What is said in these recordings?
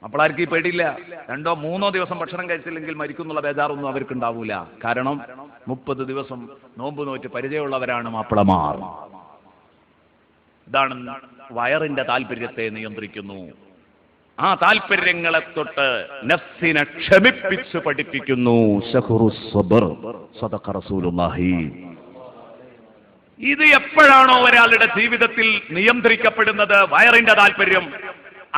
മാപ്പിളാർക്ക് ഈ പേടിയില്ല. 2 or 3 ദിവസം ഭക്ഷണം കഴിച്ചില്ലെങ്കിൽ മരിക്കുന്നുള്ള ബേജാറൊന്നും അവർക്ക് ഉണ്ടാവൂല. കാരണം 30 ദിവസം നോമ്പ് നോറ്റ് പരിചയമുള്ളവരാണ് മാപ്പിളമാർ. ഇതാണ് വയറിന്റെ താല്പര്യത്തെ നിയന്ത്രിക്കുന്നു. ആ താല്പര്യങ്ങളെ തൊട്ട് നഫ്സിനെ ക്ഷമിപ്പിച്ച് പഠിപ്പിക്കുന്നു. ശഹ്റുസ് സബ്ർ സദഖ റസൂലുള്ളാഹി. ഇത് എപ്പോഴാണോ ഒരാളുടെ ജീവിതത്തിൽ നിയന്ത്രിക്കപ്പെടുന്നത് വയറിന്റെ താല്പര്യം,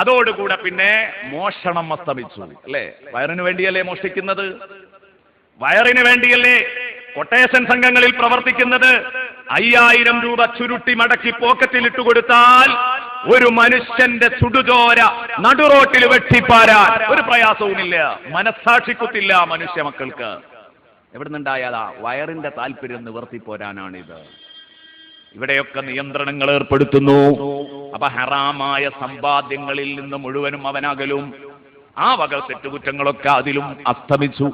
അതോടുകൂടെ പിന്നെ മോഷണം അസ്തമിച്ചു. അല്ലേ? വയറിന് വേണ്ടിയല്ലേ മോഷ്ടിക്കുന്നത്? വയറിന് വേണ്ടിയല്ലേ കൊട്ടേഷൻ സംഘങ്ങളിൽ പ്രവർത്തിക്കുന്നത്? 5000 രൂപ ചുരുട്ടി മടക്കി പോക്കറ്റിൽ ഇട്ടുകൊടുത്താൽ ഒരു മനുഷ്യന്റെ ചുടുചോര നടുറോട്ടിൽ വെട്ടിപ്പാരാൻ ഒരു പ്രയാസവുമില്ല, മനസ്സാക്ഷിക്കുത്തില്ല മനുഷ്യ മക്കൾക്ക്. എവിടുന്നുണ്ടായതാ? വയറിന്റെ താല്പര്യം നിവർത്തിപ്പോരാനാണിത്. ഇവിടെയൊക്കെ നിയന്ത്രണങ്ങൾ ഏർപ്പെടുത്തുന്നു. അപ്പൊ ഹറാമായ സമ്പാദ്യങ്ങളിൽ നിന്ന് മുഴുവനും അവനകലും. ആ വക തെറ്റുകുറ്റങ്ങളൊക്കെ അതിലും അസ്തമിച്ചു.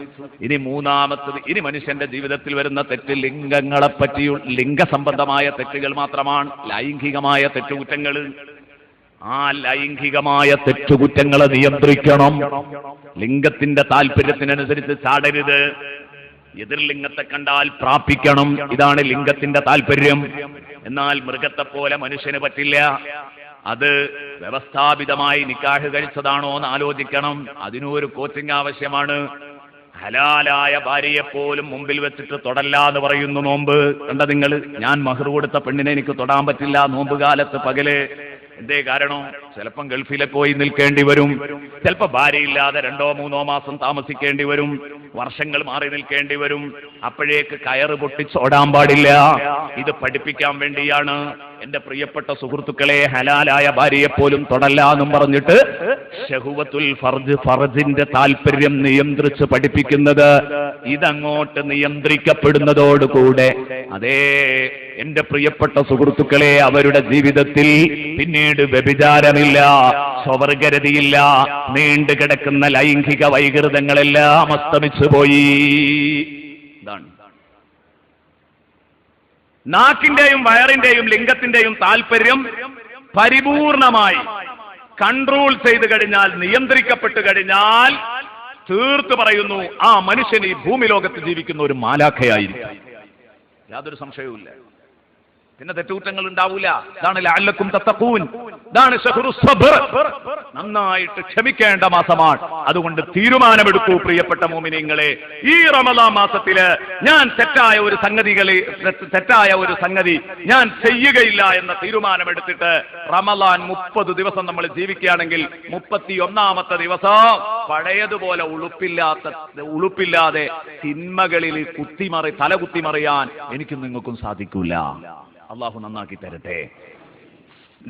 ഇനി മൂന്നാമത്തത്, ഇനി മനുഷ്യന്റെ ജീവിതത്തിൽ വരുന്ന തെറ്റ് ലിംഗങ്ങളെ പറ്റിയുള്ള ലിംഗസംബന്ധമായ തെറ്റുകൾ മാത്രമാണ്, ലൈംഗികമായ തെറ്റുകുറ്റങ്ങൾ. ആ ലൈംഗികമായ തെറ്റുകുറ്റങ്ങളെ നിയന്ത്രിക്കണം. ലിംഗത്തിന്റെ താല്പര്യത്തിനനുസരിച്ച് ചാടരുത്. എതിർലിംഗത്തെ കണ്ടാൽ പ്രാപിക്കണം. ഇതാണ് ലിംഗത്തിന്റെ താല്പര്യം. എന്നാൽ മൃഗത്തെ പോലെ മനുഷ്യന് പറ്റില്ല. അത് വ്യവസ്ഥാപിതമായി നിക്കാഹ് കഴിച്ചതാണോ എന്ന് ആലോചിക്കണം. അതിനൊരു കോച്ചിങ് ആവശ്യമാണ്. ഹലാലായ ഭാര്യയെപ്പോലും മുമ്പിൽ വെച്ചിട്ട് തൊടല്ല എന്ന് പറയുന്നു നോമ്പ്. കണ്ട നിങ്ങൾ? ഞാൻ മഹർ കൊടുത്ത പെണ്ണിനെ എനിക്ക് തൊടാൻ പറ്റില്ല നോമ്പ് കാലത്ത് പകല്. എന്തേ കാരണം? ചിലപ്പം ഗൾഫിലെ പോയി നിൽക്കേണ്ടി വരും, ചിലപ്പോൾ ഭാര്യയില്ലാതെ 2-3 മാസം താമസിക്കേണ്ടി വരും, വർഷങ്ങൾ മാറി നിൽക്കേണ്ടി വരും. അപ്പോഴേക്ക് കയറ് പൊട്ടിച്ചോടാൻ പാടില്ല. ഇത് പഠിപ്പിക്കാൻ വേണ്ടിയാണ് എന്റെ പ്രിയപ്പെട്ട സുഹൃത്തുക്കളെ ഹലാലായ ഭാര്യയെപ്പോലും തൊടല്ല എന്നും പറഞ്ഞിട്ട് ശഹുവത്തുൽ ഫർജ്, ഫർജിന്റെ താല്പര്യം നിയന്ത്രിച്ച് പഠിപ്പിക്കുന്നത്. ഇതങ്ങോട്ട് നിയന്ത്രിക്കപ്പെടുന്നതോടുകൂടെ അതേ എന്റെ പ്രിയപ്പെട്ട സുഹൃത്തുക്കളെ അവരുടെ ജീവിതത്തിൽ പിന്നീട് വ്യഭിചാരമില്ല, സ്വവർഗരതിയില്ല, നീണ്ടു കിടക്കുന്ന ലൈംഗിക വൈകൃതങ്ങളെല്ലാം അസ്തമിച്ചു പോയി. ഇതാണ് നാക്കിന്റെയും വയറിന്റെയും ലിംഗത്തിന്റെയും താല്പര്യം പരിപൂർണമായി കൺട്രോൾ ചെയ്തു കഴിഞ്ഞാൽ, നിയന്ത്രിക്കപ്പെട്ടു കഴിഞ്ഞാൽ തീർത്തു പറയുന്നു ആ മനുഷ്യൻ ഈ ഭൂമി ലോകത്ത് ജീവിക്കുന്ന ഒരു മാലാഖയായിരിക്കും. യാതൊരു സംശയവുമില്ല. പിന്നെ തെറ്റുകുറ്റങ്ങൾ ഉണ്ടാവൂല. ഇതാണ് ലഅല്ലക്കും തത്തഖൂൻ. ഇതാണ് ശഹ്റുസ് സബ്ർ. നന്നായിട്ട് ക്ഷമിക്കേണ്ട മാസമാണ്. അതുകൊണ്ട് തീരുമാനമെടുക്കൂ പ്രിയപ്പെട്ട മുഅ്മിനീങ്ങളെ. ഈ റമളാൻ മാസത്തില് ഞാൻ തെറ്റായ ഒരു സംഗതി ഞാൻ ചെയ്യുകയില്ല എന്ന തീരുമാനമെടുത്തിട്ട് റമളാൻ 30 ദിവസം നമ്മൾ ജീവിക്കുകയാണെങ്കിൽ 31ാമത്തെ ദിവസം പഴയതുപോലെ ഉളുപ്പില്ലാതെ തിന്മകളിൽ തല കുത്തിമറിയാൻ എനിക്കും നിങ്ങൾക്കും സാധിക്കൂല. അള്ളാഹു നന്നാക്കി തരട്ടെ.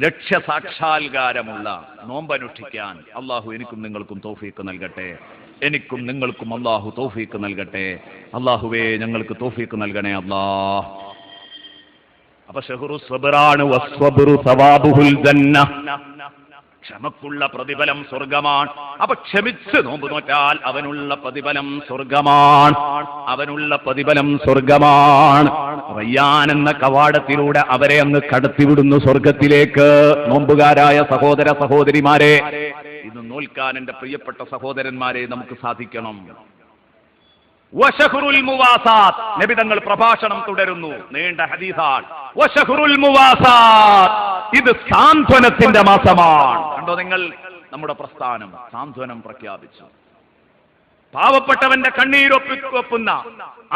ലക്ഷ്യസാക്ഷാത്കാരമുള്ള നോമ്പനുഷ്ഠിക്കാൻ അള്ളാഹു എനിക്കും നിങ്ങൾക്കും തൗഫീഖ് നൽകട്ടെ. എനിക്കും നിങ്ങൾക്കും അള്ളാഹു തൗഫീഖ് നൽകട്ടെ. അള്ളാഹുവേ ഞങ്ങൾക്ക് തൗഫീഖ് നൽകണേ അല്ലാഹ്. അപ്പൊ ശഹ്റുസ് സബ്റാണ്. വസ്സബ്റു സവാബുൽ ജന്ന. ക്ഷമക്കുള്ള പ്രതിഫലം സ്വർഗമാണ്. അപ്പൊ ക്ഷമിച്ച് നോമ്പ് നോറ്റാൽ അവനുള്ള പ്രതിഫലം സ്വർഗമാണ്. റയ്യാൻ എന്ന കവാടത്തിലൂടെ അവരെ അങ്ങ് കടത്തിവിടുന്നു സ്വർഗത്തിലേക്ക്. നോമ്പുകാരായ സഹോദര സഹോദരിമാരെ, ഇത് നോൽക്കാൻ എന്റെ പ്രിയപ്പെട്ട സഹോദരന്മാരെ നമുക്ക് സാധിക്കണം. വശഹ്റുൽ മുവാസാത്ത്. നബി തങ്ങൾ പ്രഭാഷണം തുടരുന്നു. നീണ്ട ഹദീസാണ്. വശഹ്റുൽ മുവാസാത്ത്. ഇത് സാന്ത്വനത്തിന്റെ മാസമാണ്. കണ്ടോ നിങ്ങൾ? നമ്മുടെ പ്രസ്ഥാനം സാന്ത്വനം പ്രഖ്യാപിച്ചു. പാവപ്പെട്ടവന്റെ കണ്ണീരൊപ്പുന്ന,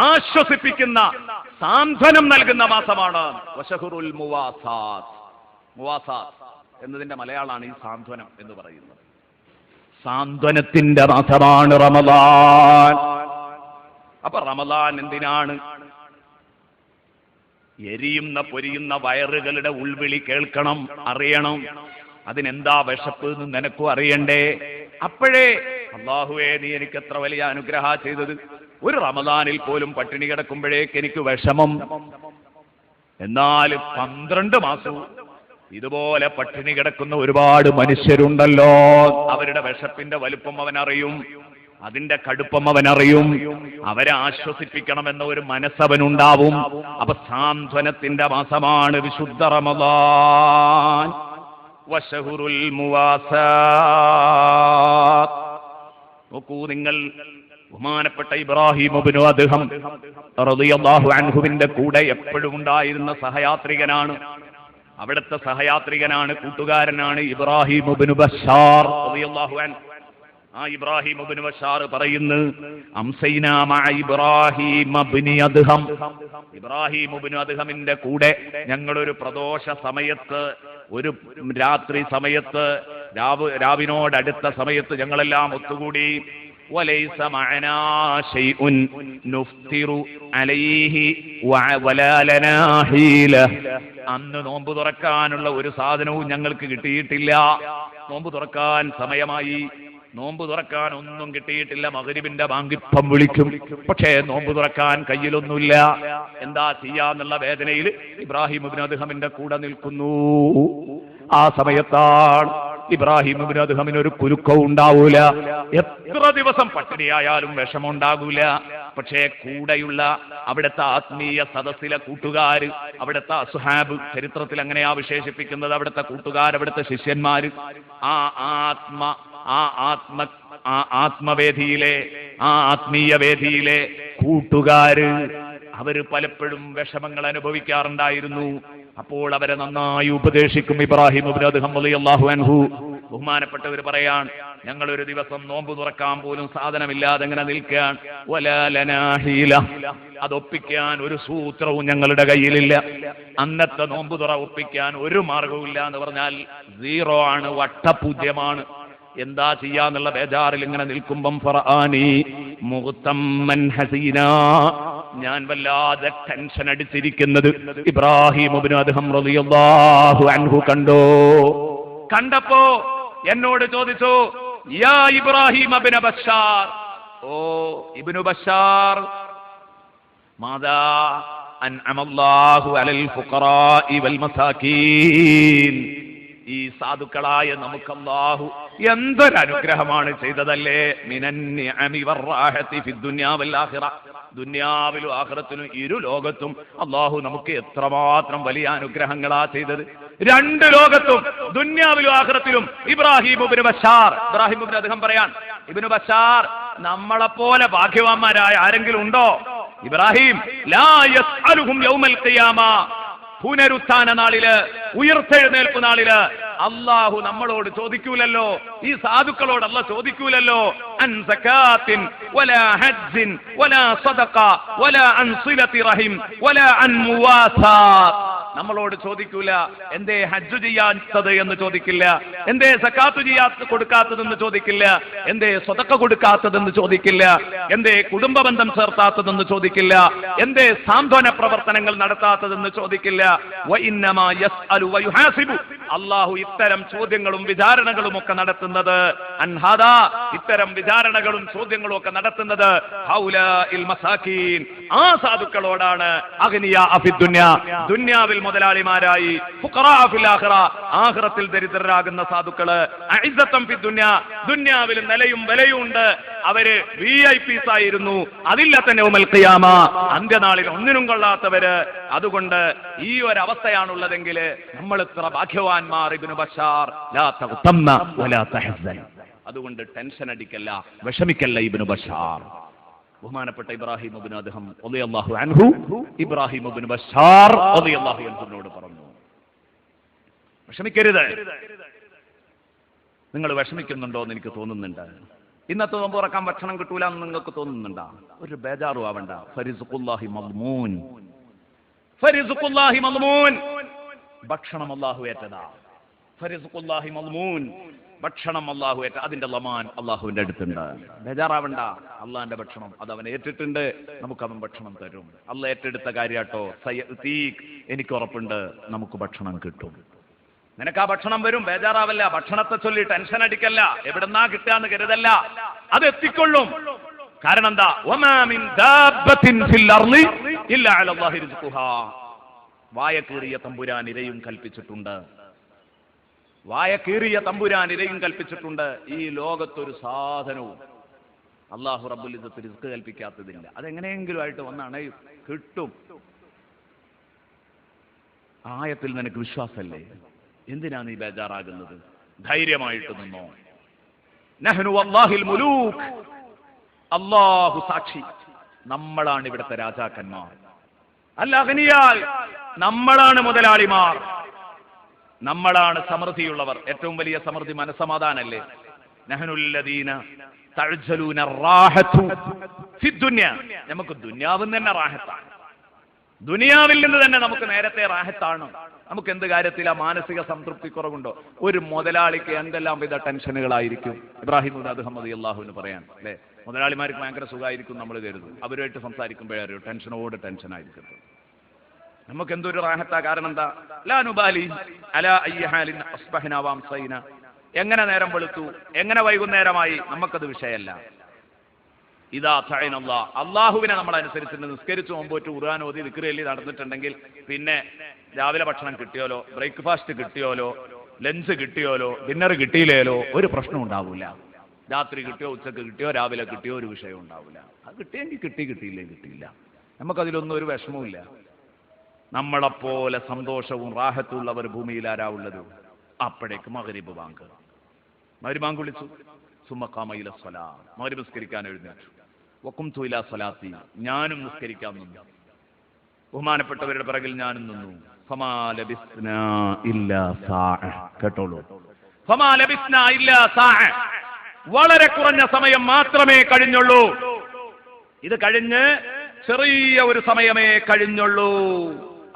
ആശ്വസിപ്പിക്കുന്ന, സാന്ത്വനം നൽകുന്ന മാസമാണ് വശഹ്റുൽ മുവാസാത്ത്. മുവാസാത്ത് എന്നതിന്റെ മലയാളമാണ് ഈ സാന്ത്വനം എന്ന് പറയുന്നത്. സാന്ത്വനത്തിന്റെ മാസമാണ് റമളാൻ. അപ്പൊ റമളാൻ എന്തിനാണ്? എരിയുന്ന പൊരിയുന്ന വയറുകളുടെ ഉൾവിളി കേൾക്കണം, അറിയണം. അതിനെന്താ വിശപ്പ് എന്ന് നിനക്കും അറിയണ്ടേ? അപ്പോഴേ അല്ലാഹുവേ നീ എനിക്ക് എത്ര വലിയ അനുഗ്രഹ ചെയ്തത്. ഒരു റമളാനിൽ പോലും പട്ടിണി കിടക്കുമ്പോഴേക്ക് എനിക്ക് വിഷമം. എന്നാൽ 12 മാസവും ഇതുപോലെ പട്ടിണി കിടക്കുന്ന ഒരുപാട് മനുഷ്യരുണ്ടല്ലോ. അവരുടെ വിശപ്പിന്റെ വലുപ്പം അവനറിയും, അതിന്റെ കടുപ്പം അവനറിയും. അവരെ ആശ്വസിപ്പിക്കണമെന്ന ഒരു മനസ്സവനുണ്ടാവും. അപ്പൊ സാന്ത്വനത്തിന്റെ മാസമാണ് വിശുദ്ധ റമളാൻ. വശഹുറുൽ മുവാസാത്ത്. നോക്കൂ നിങ്ങൾ, ബഹുമാനപ്പെട്ട ഇബ്രാഹിം ഇബ്നു അദ്ഹം റളിയല്ലാഹു അൻഹുവിന്റെ കൂടെ എപ്പോഴും ഉണ്ടായിരുന്ന സഹയാത്രികനാണ്. അവിടുത്തെ സഹയാത്രികനാണ്, കൂട്ടുകാരനാണ് ഇബ്രാഹിം ഇബ്നു ബശാർ റളിയല്ലാഹു അൻഹു. ആ ഇബ്രാഹിം ഇബ്നു ബശാർ പറയുന്നു, അംസൈനാ മഅ ഇബ്രാഹിം ഇബ്നു അദ്ഹം. ഇബ്രാഹിം ഇബ്നു അദ്ഹമിന്റെ കൂടെ ഞങ്ങളൊരു പ്രദോഷ സമയത്ത്, ഒരു രാത്രി സമയത്ത്, രാവിനോടടുത്ത സമയത്ത് ഞങ്ങളെല്ലാം ഒത്തുകൂടി. വലൈസ മഅനാ ശൈഉൻ നുഫ്തിറു അലൈഹി വലാ ലനാ ഹീല. അന്ന് നോമ്പ് തുറക്കാനുള്ള ഒരു സാധനവും ഞങ്ങൾക്ക് കിട്ടിയിട്ടില്ല. നോമ്പ് തുറക്കാൻ സമയമായി, നോമ്പ് തുറക്കാൻ ഒന്നും കിട്ടിയിട്ടില്ല. മഗ്രിബിന്റെ ബാങ്കിപ്പം വിളിക്കും, പക്ഷേ നോമ്പ് തുറക്കാൻ കയ്യിലൊന്നുമില്ല. എന്താ ചെയ്യാന്നുള്ള വേദനയിൽ ഇബ്രാഹിം ഇബ്നു അദ്ഹമിന്റെ കൂടെ നിൽക്കുന്നു. ആ സമയത്താണ് ഇബ്രാഹിം ഇബ്നു അദ്ഹമിന് ഒരു കുലുക്കവും ഉണ്ടാവൂല. എത്ര ദിവസം പട്ടിണിയായാലും വിഷമമുണ്ടാകൂല. പക്ഷേ കൂടെയുള്ള അവിടുത്തെ ആത്മീയ സദസ്സിലെ കൂട്ടുകാര്, അവിടുത്തെ അസ്ഹാബ്, ചരിത്രത്തിൽ അങ്ങനെയാ വിശേഷിപ്പിക്കുന്നത്, അവിടുത്തെ കൂട്ടുകാർ, അവിടുത്തെ ശിഷ്യന്മാര്, ആത്മവേദിയിലെ, ആത്മീയ വേദിയിലെ കൂട്ടുകാര്, അവര് പലപ്പോഴും വിഷമങ്ങൾ അനുഭവിക്കാറുണ്ടായിരുന്നു. അപ്പോൾ അവരെ നന്നായി ഉപദേശിക്കും ഇബ്രാഹിം ഇബ്നു അദ്ഹം റളിയല്ലാഹു അൻഹു. ബഹുമാനപ്പെട്ടവർ പറയാൻ, ഞങ്ങളൊരു ദിവസം നോമ്പ് തുറക്കാൻ പോലും സാധനമില്ലാതെ ഇങ്ങനെ നിൽക്കാൻ, വലാ ലനാ ഹീല, അതൊപ്പിക്കാൻ ഒരു സൂത്രവും ഞങ്ങളുടെ കയ്യിലില്ല. അന്നത്തെ നോമ്പ് തുറ ഒപ്പിക്കാൻ ഒരു മാർഗവും ഇല്ല എന്ന് പറഞ്ഞാൽ സീറോ ആണ്, വട്ടപൂജ്യമാണ്. എന്താ ചെയ്യാന്നുള്ള ബേജാറിൽ ഇങ്ങനെ നിൽക്കുമ്പം ഫറആനി മുഗ്തമ്മൻ ഹസീനാ, ഞാൻ വല്ലാതെ ടെൻഷൻ അടിച്ചിരിക്കുന്നത് ഇബ്രാഹിം ഇബ്നു അദ്ഹം റളിയല്ലാഹു അൻഹു കണ്ടപ്പോ എന്നോട് ചോദിച്ചു, യാ ഇബ്രാഹിം ഇബ്നു ബശാർ, ഓ ഇബ്നു ബശാർ, മാദാ അൻഅമല്ലാഹു അലൽ ഫുഖറാഇ വൽ മസാകീൻ. ഈ സാധുക്കളായ നമുക്ക് അല്ലാഹു എന്തൊരു അനുഗ്രഹമാണ് ചെയ്തതല്ലേ. മിനൻ നിഅമി വറാഹതി ഫി ദുനിയാ വൽ ആഖിറ, ദുനിയാവിലും ആഖിറത്തിലും ഇരു ലോകത്തും അല്ലാഹു നമുക്ക് എത്രമാത്രം വലിയ അനുഗ്രഹങ്ങളാ ചെയ്തത്. രണ്ട് ലോകത്തും, ദുനിയാവിലും ആഖിറത്തിലും. ഇബ്രാഹിം ഇബ്നു ബശാർ, ഇബ്രാഹിം ഇബ്നു അദ്ഹം പറയാൻ, ഇബ്നു ബശാർ, നമ്മളെപ്പോലെ ഭാഗ്യവാന്മാരായ ആരെങ്കിലും ഉണ്ടോ? ഇബ്രാഹിം ലാ യസ്അലുഹും യൗമൽ ഖിയാമ, പുനരുത്ഥാന നാളില്, ഉയർത്തെഴുന്നേൽപ്പ് നാളില് അല്ലാഹു നമ്മളോട് ചോദിക്കൂലല്ലോ, ഈ സാധുക്കളോട് അല്ലാഹു ചോദിക്കൂലല്ലോ, അൻ സകാത്തിൻ വലാ ഹജ്ജിൻ വലാ സദഖ വലാ അൻ സിലതി റഹിം വലാ അൻ മുവാസാത്ത്. നമ്മളോട് ചോദിക്കൂല, എന്തേ ഹജ്ജ് ചെയ്യാത്തത് എന്ന് ചോദിക്കില്ല, എന്തേ സകാത്ത് കൊടുക്കാത്തതെന്ന് ചോദിക്കില്ല, എന്തേ സദഖ കൊടുക്കാത്തതെന്ന് ചോദിക്കില്ല, എന്തേ കുടുംബ ബന്ധം ചേർത്താത്തതെന്ന് ചോദിക്കില്ല, എന്തേ സാന്ത്വന പ്രവർത്തനങ്ങൾ നടത്താത്തതെന്ന് ചോദിക്കില്ല. വഇന്നമാ യസ്അലു വയുഹാസിബു, അല്ലാഹു ഇത്തരം ചോദ്യങ്ങളും വിചാരണകളും ഒക്കെ നടത്തുന്നത്, അൻഹാദാ, ഇത്തരം വിചാരണകളും ചോദ്യങ്ങളും ഒക്കെ നടത്തുന്നത് ഹൗലാഇൽ മസാകീൻ, ആ സാധുക്കളോടാണ്. അഗ്നിയാ ഫിദ് ദുനിയാ, ദുനിയാവിൽ മുതലാളിമാരായി, ഫുഖറാ ഫിൽ ആഖിറ, ആഖിറത്തിൽ ദരിദ്രരാകുന്ന സാധുക്കള്, അഇസ്സത്തൻ ഫിദ് ദുനിയാ, ദുനിയാവിൽ നിലയും വിലയും ഉണ്ട്. അവര് വിഐപിസ് ആയിരുന്നു, അതില്ല തന്നെ യൗമൽ ഖിയാമ, അന്ത്യനാളിൽ ഒന്നിനും കൊള്ളാത്തവര്. അതുകൊണ്ട് ഈ ഒരു അവസ്ഥയാണുള്ളതെങ്കിൽ നമ്മൾ ഇത്ര ഭാഗ്യവാന്മാർ. ഇബ്നു ബശാർ, ലാ തഗ്തമ്മ വലാ തഹ്സൻ, അതുകൊണ്ട് ടെൻഷൻ അടിക്കല്ല, വിഷമിക്കല്ല ഇബ്നു ബശാർ. ബഹുമാനപ്പെട്ട ഇബ്രാഹിം ഇബ്നു അദ്ഹം റളിയല്ലാഹു അൻഹു ഇബ്രാഹിം ഇബ്നു ബശാർ റളിയല്ലാഹു അൻഹുവിനോട് പറഞ്ഞു, വിഷമിക്കരുത്. നിങ്ങൾ വിഷമിക്കുന്നുണ്ടോ എന്ന് എനിക്ക് തോന്നുന്നുണ്ട്. ഇന്നത്തെ നോമ്പ് തുറക്കാൻ ഭക്ഷണം കിട്ടൂല എന്ന് നിങ്ങൾക്ക് തോന്നുന്നുണ്ടോ? ഒരു ബേജാറും ആവണ്ട. ഫരിസുഖുല്ലാഹി മദ്മൂൻ, ഫരിസുഖുല്ലാഹി മദ്മൂൻ, ഭക്ഷണം അല്ലാഹു ഏറ്റതാ. ഫരിസുഖുല്ലാഹി മദ്മൂൻ, ഭക്ഷണം അല്ലാഹു ഏറ്റ, അതിന്റെ ലമാൻ അല്ലാഹുവിന്റെ അടുത്തുണ്ട്. ബേജാറാവണ്ട, അള്ളാഹിന്റെ ഭക്ഷണം അത് അവൻ ഏറ്റിട്ടുണ്ട്, നമുക്ക് അവൻ ഭക്ഷണം തരും. അള്ളാഹ് ഏറ്റെടുത്ത കാര്യാട്ടോ. സയതീക്, എനിക്ക് ഉറപ്പുണ്ട് നമുക്ക് ഭക്ഷണം കിട്ടും. നിനക്ക് ആ ഭക്ഷണം വരും, ബേജാറാവല്ല. ഭക്ഷണത്തെ ചൊല്ലി ടെൻഷൻ അടിക്കല്ല, എവിടെന്നാ കിട്ടാന്ന് കരുതല്ല, അത് എത്തിക്കൊള്ളും. കാരണം എന്താ? വമാ മിൻ ദാബത്തിൻ ഫിൽ അർളി ഇല്ലാ അലല്ലാഹി റിസ്ഖുഹാ. വായകീറിയ തമ്പുരാൻ ഇരയും കൽപ്പിച്ചിട്ടുണ്ട്, വായകീറിയ തമ്പുരാൻ ഇരയും കൽപ്പിച്ചിട്ടുണ്ട്. ഈ ലോകത്തൊരു സാധനവും അല്ലാഹു റബ്ബുൽ ഇസ്സത്ത് റിസ്ക് കൽപ്പിക്കാത്തതില്ല. അതെങ്ങനെയെങ്കിലും ആയിട്ട് വന്നാണ് കിട്ടും. ആയത്തിൽ നിനക്ക് വിശ്വാസമല്ലേ? എന്തിനാ നീ ബേജാറാകുന്നത്? ധൈര്യമായിട്ട് നിന്നോ. നഹ്നു വല്ലാഹിൽ മുലൂക്ക്, അല്ലാഹു സാക്ഷി, നമ്മളാണ് ഇവിടുത്തെ രാജാക്കന്മാർ. അൽ അഗ്നിയാൽ, നമ്മളാണ് മുതലാളിമാർ, നമ്മളാണ് സമൃദ്ധിയുള്ളവർ. ഏറ്റവും വലിയ സമൃദ്ധി മനസ്സമാധാനല്ലേ? നഹ്നുല്ലദീന തഅജ്ജലൂന റാഹതു ഫിദ്ദുനിയ, നമുക്ക് ദുനിയാവിൽ തന്നെ റാഹത്താണ്. ദുനിയാവിൽ നിന്ന് തന്നെ നമുക്ക് നേരത്തെ റാഹത്താണ്. നമുക്ക് എന്ത് കാര്യത്തിലാ മാനസിക സംതൃപ്തി കുറവുണ്ടോ? ഒരു മുതലാളിക്ക് എന്തെല്ലാം വിധ ടെൻഷനുകളായിരിക്കും. ഇബ്രാഹിം അദ്ദേഹം റളിയല്ലാഹുവിന് പറയാൻ അല്ലേ, മുതലാളിമാർക്ക് ഭയങ്കര സുഖമായിരിക്കും നമ്മൾ കരുതും. അവരുമായിട്ട് സംസാരിക്കുമ്പോഴറിയോ ടെൻഷനോട് ടെൻഷനായിരിക്കും. നമുക്ക് എന്തൊരു റാഹത്താ. കാരണം എന്താ? ലാ നുബാലി അലാ അയ്യി ഹാലിൻ അസ്ബഹ്നാ വഅംസൈനാ, എങ്ങനെ നേരം വെളുത്തു, എങ്ങനെ വൈകുന്നേരമായി, നമുക്കത് വിഷയമല്ല. ഇതാ തഅനല്ലാ, അള്ളാഹുവിനെ നമ്മൾ അനുസരിച്ചിട്ട് നിസ്കരിച്ചു മുമ്പോട്ട് ഖുർആൻ ഓതി ദിക്ർ ചൊല്ലി നടന്നിട്ടുണ്ടെങ്കിൽ പിന്നെ രാവിലെ ഭക്ഷണം കിട്ടിയോലോ, ബ്രേക്ക്ഫാസ്റ്റ് കിട്ടിയോലോ, ലഞ്ച് കിട്ടിയോലോ, ഡിന്നർ കിട്ടിയില്ലേലോ ഒരു പ്രശ്നം ഉണ്ടാവില്ല. രാത്രി കിട്ടിയോ, ഉച്ചക്ക് കിട്ടിയോ, രാവിലെ കിട്ടിയോ, ഒരു വിഷയം ഉണ്ടാവില്ല. അത് കിട്ടിയെങ്കിൽ കിട്ടി, കിട്ടിയില്ലേ കിട്ടിയില്ല. നമുക്കതിലൊന്നും ഒരു വിഷമവുമില്ല. നമ്മളെപ്പോലെ സന്തോഷവും റാഹത്തുള്ളവർ ഭൂമിയിൽ ആരാ ഉള്ളത്? അപ്പോഴേക്ക് മഗ്രിബ് ബാങ്ക്, മഗ്രിബ് ബാങ്ക് വിളിച്ചു. സുമ്മഖാമ ഇല സ്വലാ, മഗ്രിബ് നിസ്കരിക്കാൻ എഴുന്നേറ്റു. വഖുംതു ഇലാ സ്വലാത്തി, ഞാനും നിസ്കരിക്കാൻ നിന്നു. ബഹുമാനപ്പെട്ടവരുടെ പിറകിൽ ഞാനും നിന്നു. ഫമാ ലബിസ്നാ ഇല്ലാ സാഅ, കേട്ടോളൂ, ഫമാ ലബിസ്നാ ഇല്ലാ സാഅ, വളരെ കുറഞ്ഞ സമയം മാത്രമേ കഴിഞ്ഞുള്ളൂ. ഇത് കഴിഞ്ഞ് ചെറിയ ഒരു സമയമേ കഴിഞ്ഞുള്ളൂ.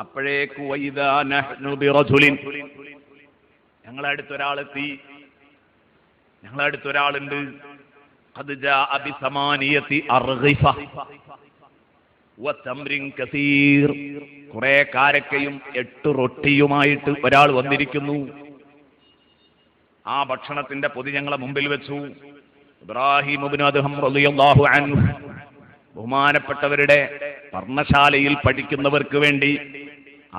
അപ്പോഴേക്ക് വൈദാ നഹ്നു ബിറജുലിൻ, ഞങ്ങളെ അടുത്തൊരാളെത്തി, ഞങ്ങളെ അടുത്തൊരാളുണ്ട്. ഖദ് ജാഅ ബിസമാനിയതി അർഗിഫ വതംറിൻ കസീർ, കുറെ കാരക്കയും 8 റൊട്ടിയുമായിട്ട് ഒരാൾ വന്നിരിക്കുന്നു. ആ ഭക്ഷണത്തിന്റെ പൊതി ഞങ്ങളെ മുമ്പിൽ വെച്ചു. ഇബ്രാഹിം ഇബ്നു അദ്ഹം റളിയല്ലാഹു അൻഹു, ബഹുമാനപ്പെട്ടവരുടെ പർണശാലയിൽ പഠിക്കുന്നവർക്ക് വേണ്ടി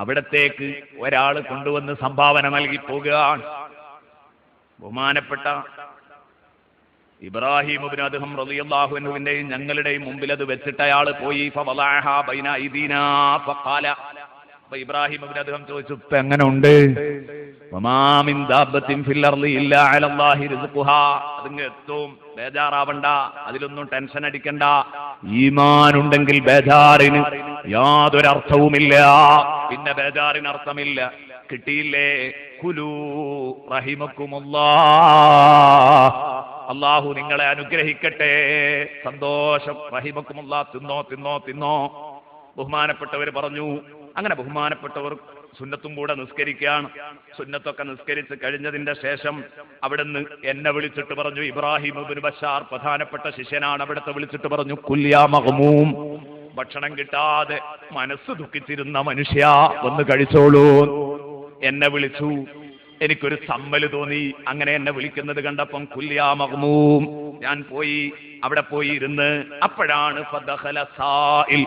അവിടത്തേക്ക് ഒരാൾ കൊണ്ടുവന്ന് സംഭാവന നൽകി പോകുകയാണ്. ബഹുമാനപ്പെട്ട ഇബ്രാഹിം ഇബ്നു അദ്ഹം റളിയല്ലാഹു അൻഹുവിന്റെയും ഞങ്ങളുടെയും മുമ്പിൽ അത് വെച്ചിട്ട് അയാൾ പോയി. ഫവളഅഹാ ബൈന ഐദീനാ ഫഖാല, അപ്പോൾ ഇബ്രാഹിം ഇബ്നു അദ്ഹം ചോദിച്ചു, ഇപ്പൊ എങ്ങനെ ഉണ്ട്? വമാ മിൻ ദാബത്തിൻ ഫിൽ അർളി ഇല്ലാ അലല്ലാഹി റിസ്ഖുഹാ, അതിങ്ങ് എത്തും, ബേജാറാവണ്ട, അതിലൊന്നും ടെൻഷൻ അടിക്കണ്ട. ഈമാൻ ഉണ്ടെങ്കിൽ ബേജാറിന് യാതൊരർത്ഥവുമില്ല, പിന്നെ ബേജാറിന് അർത്ഥമില്ല. കിട്ടിയില്ലേ? കുലൂ റഹിമക്കുമുല്ലാഹ്, അല്ലാഹു നിങ്ങളെ അനുഗ്രഹിക്കട്ടെ, സന്തോഷം, റഹിമക്കുമുല്ലാഹ്, തിന്നോ തിന്നോ തിന്നോ. ബഹുമാനപ്പെട്ടവർ പറഞ്ഞു. അങ്ങനെ ബഹുമാനപ്പെട്ടവർ സുന്നത്തും കൂടെ നിസ്കരിക്കുകയാണ്. സുന്നത്തൊക്കെ നിസ്കരിച്ച് കഴിഞ്ഞതിന്റെ ശേഷം അവിടുന്ന് എന്നെ വിളിച്ചിട്ട് പറഞ്ഞു, ഇബ്രാഹിം ഇബ്നു ബശാർ പ്രധാനപ്പെട്ട ശിഷ്യനാണ്, അവിടുത്തെ വിളിച്ചിട്ട് പറഞ്ഞു, കുല്യാ മഗ്മൂം, ഭക്ഷണം കിട്ടാതെ മനസ്സ് ദുഃഖിച്ചിരുന്ന മനുഷ്യ ഒന്ന് കഴിച്ചോളൂ. എന്നെ വിളിച്ചു, എനിക്കൊരു സമ്മല് തോന്നി. അങ്ങനെ എന്നെ വിളിക്കുന്നത് കണ്ടപ്പം കുല്യാ മഗ്മൂം, ഞാൻ പോയി അവിടെ പോയി ഇരുന്ന്. അപ്പോഴാണ് ഫദഖല സാഇൽ,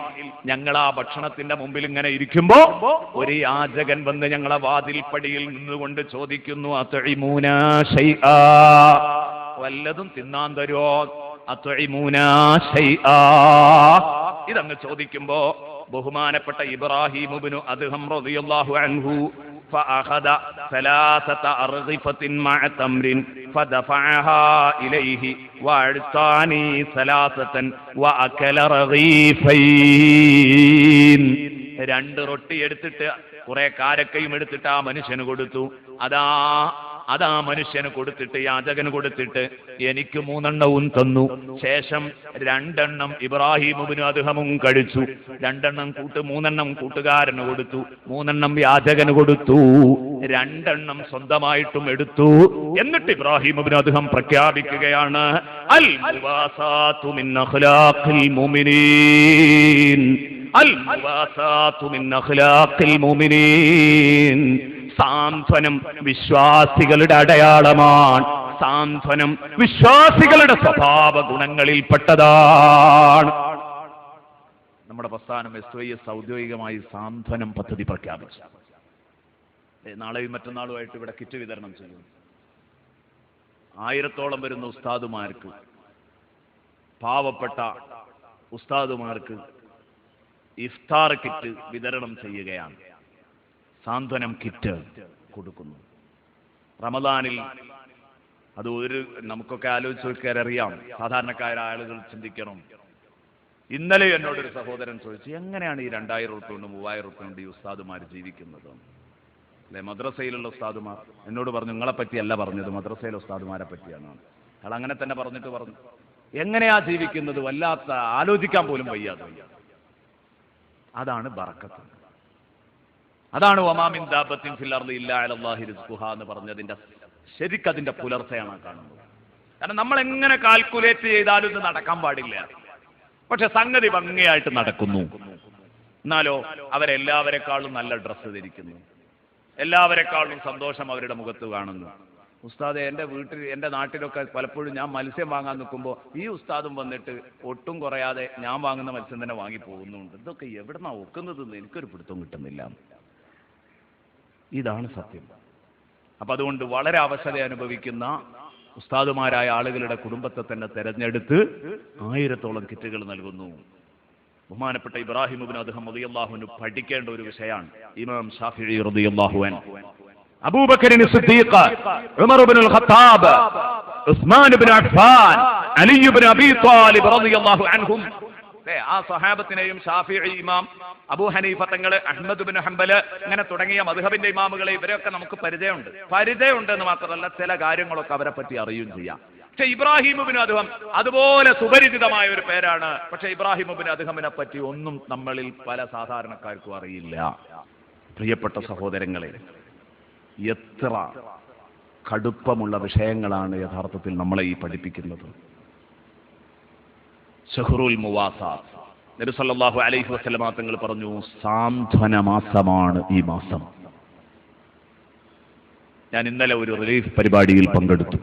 ഞങ്ങൾ ആ ഭക്ഷണത്തിന്റെ മുമ്പിൽ ഇങ്ങനെ ഇരിക്കുമ്പോ ഒരു യാചകൻ വന്ന് ഞങ്ങളെ വാതിൽപ്പടിയിൽ നിന്നുകൊണ്ട് ചോദിക്കുന്നു, അത്ഇമൂനാ ശൈആ, വല്ലതും തിന്നാൻ തരുമോ? അത്ഇമൂനാ ശൈആ, ഇതങ്ങ് ചോദിക്കുമ്പോ ബഹുമാനപ്പെട്ട ഇബ്രാഹിം ഇബ്നു അദ്ഹം റളിയല്ലാഹു അൻഹു فأخذ 3 أرغفة مع تمر فدفعها إليه وأعطاني 3 وأكل رغيفين. 2 റൊട്ടി എടുത്തിട്ട് കുറെ കാരക്കയും എടുത്തിട്ട് ആ മനുഷ്യന് കൊടുത്തു. അതാ മനുഷ്യന് കൊടുത്തിട്ട്, യാചകന് കൊടുത്തിട്ട് എനിക്ക് 3 എണ്ണവും തന്നു. ശേഷം 2 എണ്ണം ഇബ്രാഹിം ഇബ്നു അദ്ഹമും കഴിച്ചു. 2 എണ്ണം 3 എണ്ണം കൂട്ടുകാരന് കൊടുത്തു, 3 എണ്ണം യാചകന് കൊടുത്തു, 2 എണ്ണം സ്വന്തമായിട്ടും എടുത്തു. എന്നിട്ട് ഇബ്രാഹിം ഇബ്നു അദ്ഹം പ്രഖ്യാപിക്കുകയാണ്, അൽ മുവാസാതു മിൻ അഖ്ലാഖിൽ മുഅ്മിനീൻ, അൽ മുവാസാതു മിൻ അഖ്ലാഖിൽ മുഅ്മിനീൻ, സാന്ത്വനം വിശ്വാസികളുടെ അടയാളമാണ്, സാന്ത്വനം വിശ്വാസികളുടെ സ്വഭാവ ഗുണങ്ങളിൽപ്പെട്ടതാണ്. നമ്മുടെ പ്രസ്ഥാനം SYS ഔദ്യോഗികമായി സാന്ത്വനം പദ്ധതി പ്രഖ്യാപിച്ചു. നാളെയും മറ്റന്നാളുമായിട്ട് ഇവിടെ കിറ്റ് വിതരണം ചെയ്യും. 1000-ഓളം വരുന്ന ഉസ്താദുമാർക്ക്, പാവപ്പെട്ട ഉസ്താദുമാർക്ക് ഇഫ്താർ കിറ്റ് വിതരണം ചെയ്യുകയാണ്. സാന്ത്വനം കിറ്റ് കൊടുക്കുന്നു. റമദാനിൽ അത് നമുക്കൊക്കെ ആലോചിച്ച് നോക്കിയാൽ അറിയാം, സാധാരണക്കാരായ ആളുകൾ ചിന്തിക്കണം. ഇന്നലെ എന്നോടൊരു സഹോദരൻ ചോദിച്ചു, എങ്ങനെയാണ് ഈ 2000 റുപ്യ കൊണ്ട് 3000 റുപ്യ കൊണ്ട് ഈ ഉസ്താദുമാർ ജീവിക്കുന്നത് അല്ലെ? മദ്രസയിലുള്ള ഉസ്താദുമാർ എന്നോട് പറഞ്ഞു, നിങ്ങളെ പറ്റിയല്ല പറഞ്ഞത്, മദ്രസയിലെ ഉസ്താദുമാരെ പറ്റിയാണ്. അയാൾ അങ്ങനെ തന്നെ പറഞ്ഞു, എങ്ങനെയാ ജീവിക്കുന്നത്, വല്ലാത്ത ആലോചിക്കാൻ പോലും വയ്യാതെ. അതാണ് ബറക്കത്ത്, അതാണ് വമാ മിൻ ദാബത്തിൻ ഫിൽ അർളി ഇല്ലാ അലല്ലാഹി റിസ്ഖുഹാ എന്ന് പറഞ്ഞതിന്റെ ശരിക്കതിന്റെ പുലർച്ചയാണ് കാണുന്നത്. കാരണം നമ്മൾ എങ്ങനെ കാൽക്കുലേറ്റ് ചെയ്താലും ഇത് നടക്കാൻ പാടില്ല. പക്ഷെ സംഗതി ഭംഗിയായിട്ട് നടക്കുന്നു. എന്നാലോ അവരെല്ലാവരെക്കാളും നല്ല ഡ്രസ്സ് ധരിക്കുന്നു, എല്ലാവരെക്കാളും സന്തോഷം അവരുടെ മുഖത്ത് കാണുന്നു. ഉസ്താദെ, എൻ്റെ നാട്ടിലൊക്കെ പലപ്പോഴും ഞാൻ മത്സ്യം വാങ്ങാൻ നിൽക്കുമ്പോൾ ഈ ഉസ്താദും വന്നിട്ട് ഒട്ടും കുറയാതെ ഞാൻ വാങ്ങുന്ന മത്സ്യം തന്നെ വാങ്ങി പോകുന്നുണ്ട്. ഇതൊക്കെ എവിടുന്നാ ഒക്കുന്നതെന്ന് എനിക്കൊരു പിടുത്തം കിട്ടുന്നില്ല. ഇതാണ് സത്യം. അപ്പൊ അതുകൊണ്ട് വളരെ അവശത അനുഭവിക്കുന്ന ഉസ്താദുമാരായ ആളുകളുടെ കുടുംബത്തെ തന്നെ തെരഞ്ഞെടുത്ത് 1000-ഓളം കിറ്റുകൾ നൽകുന്നു. ബഹുമാനപ്പെട്ട ഇബ്രാഹിം ഇബ്നു അദ്ഹം റളിയല്ലാഹു അൻഹു പഠിക്കേണ്ട ഒരു വിഷയമാണ്. ഇമാം ശാഫിഈ റളിയല്ലാഹു അൻഹു, അബൂബക്കർ സിദ്ദീഖ്, ഉമർ ഇബ്നുൽ ഖത്താബ്, ഉസ്മാൻ ഇബ്നു അഫ്ഫാൻ, അലി ഇബ്നു അബീ ത്വാലിബ് റളിയല്ലാഹു അൻഹും, ആ സഹാബത്തിനെയും ഷാഫിഈ ഇമാം, അബൂ ഹനീഫ തങ്ങള്, അഹ്മദ് ഇബ്നു ഹംബല്, ഇങ്ങനെ തുടങ്ങിയ മദ്ഹബിന്റെ ഇമാമുകളെ ഇവരൊക്കെ നമുക്ക് പരിചയമുണ്ട് എന്ന് മാത്രമല്ല ചില കാര്യങ്ങളൊക്കെ അവരെ പറ്റി അറിയുകയും ചെയ്യാം. പക്ഷെ ഇബ്രാഹിം ഇബ്നു അദ്ഹം അതുപോലെ സുപരിചിതമായ ഒരു പേരാണ്. പക്ഷെ ഇബ്രാഹിം ഇബ്നു അദ്ഹമിനെ പറ്റി ഒന്നും നമ്മളിൽ പല സാധാരണക്കാർക്കും അറിയില്ല. പ്രിയപ്പെട്ട സഹോദരങ്ങളെ, എത്ര കടുപ്പമുള്ള വിഷയങ്ങളാണ് യഥാർത്ഥത്തിൽ നമ്മളെ ഈ പഠിപ്പിക്കുന്നത്. ഷഹ്റുൽ മുവാസാത്ത്, നബി സല്ലല്ലാഹു അലൈഹി വസല്ലമ തങ്ങൾ പറഞ്ഞു, സാന്ത്വന മാസമാണ് ഈ മാസം. ഞാൻ ഇന്നലെ ഒരു റിലീഫ് പരിപാടിയിൽ പങ്കെടുത്തു.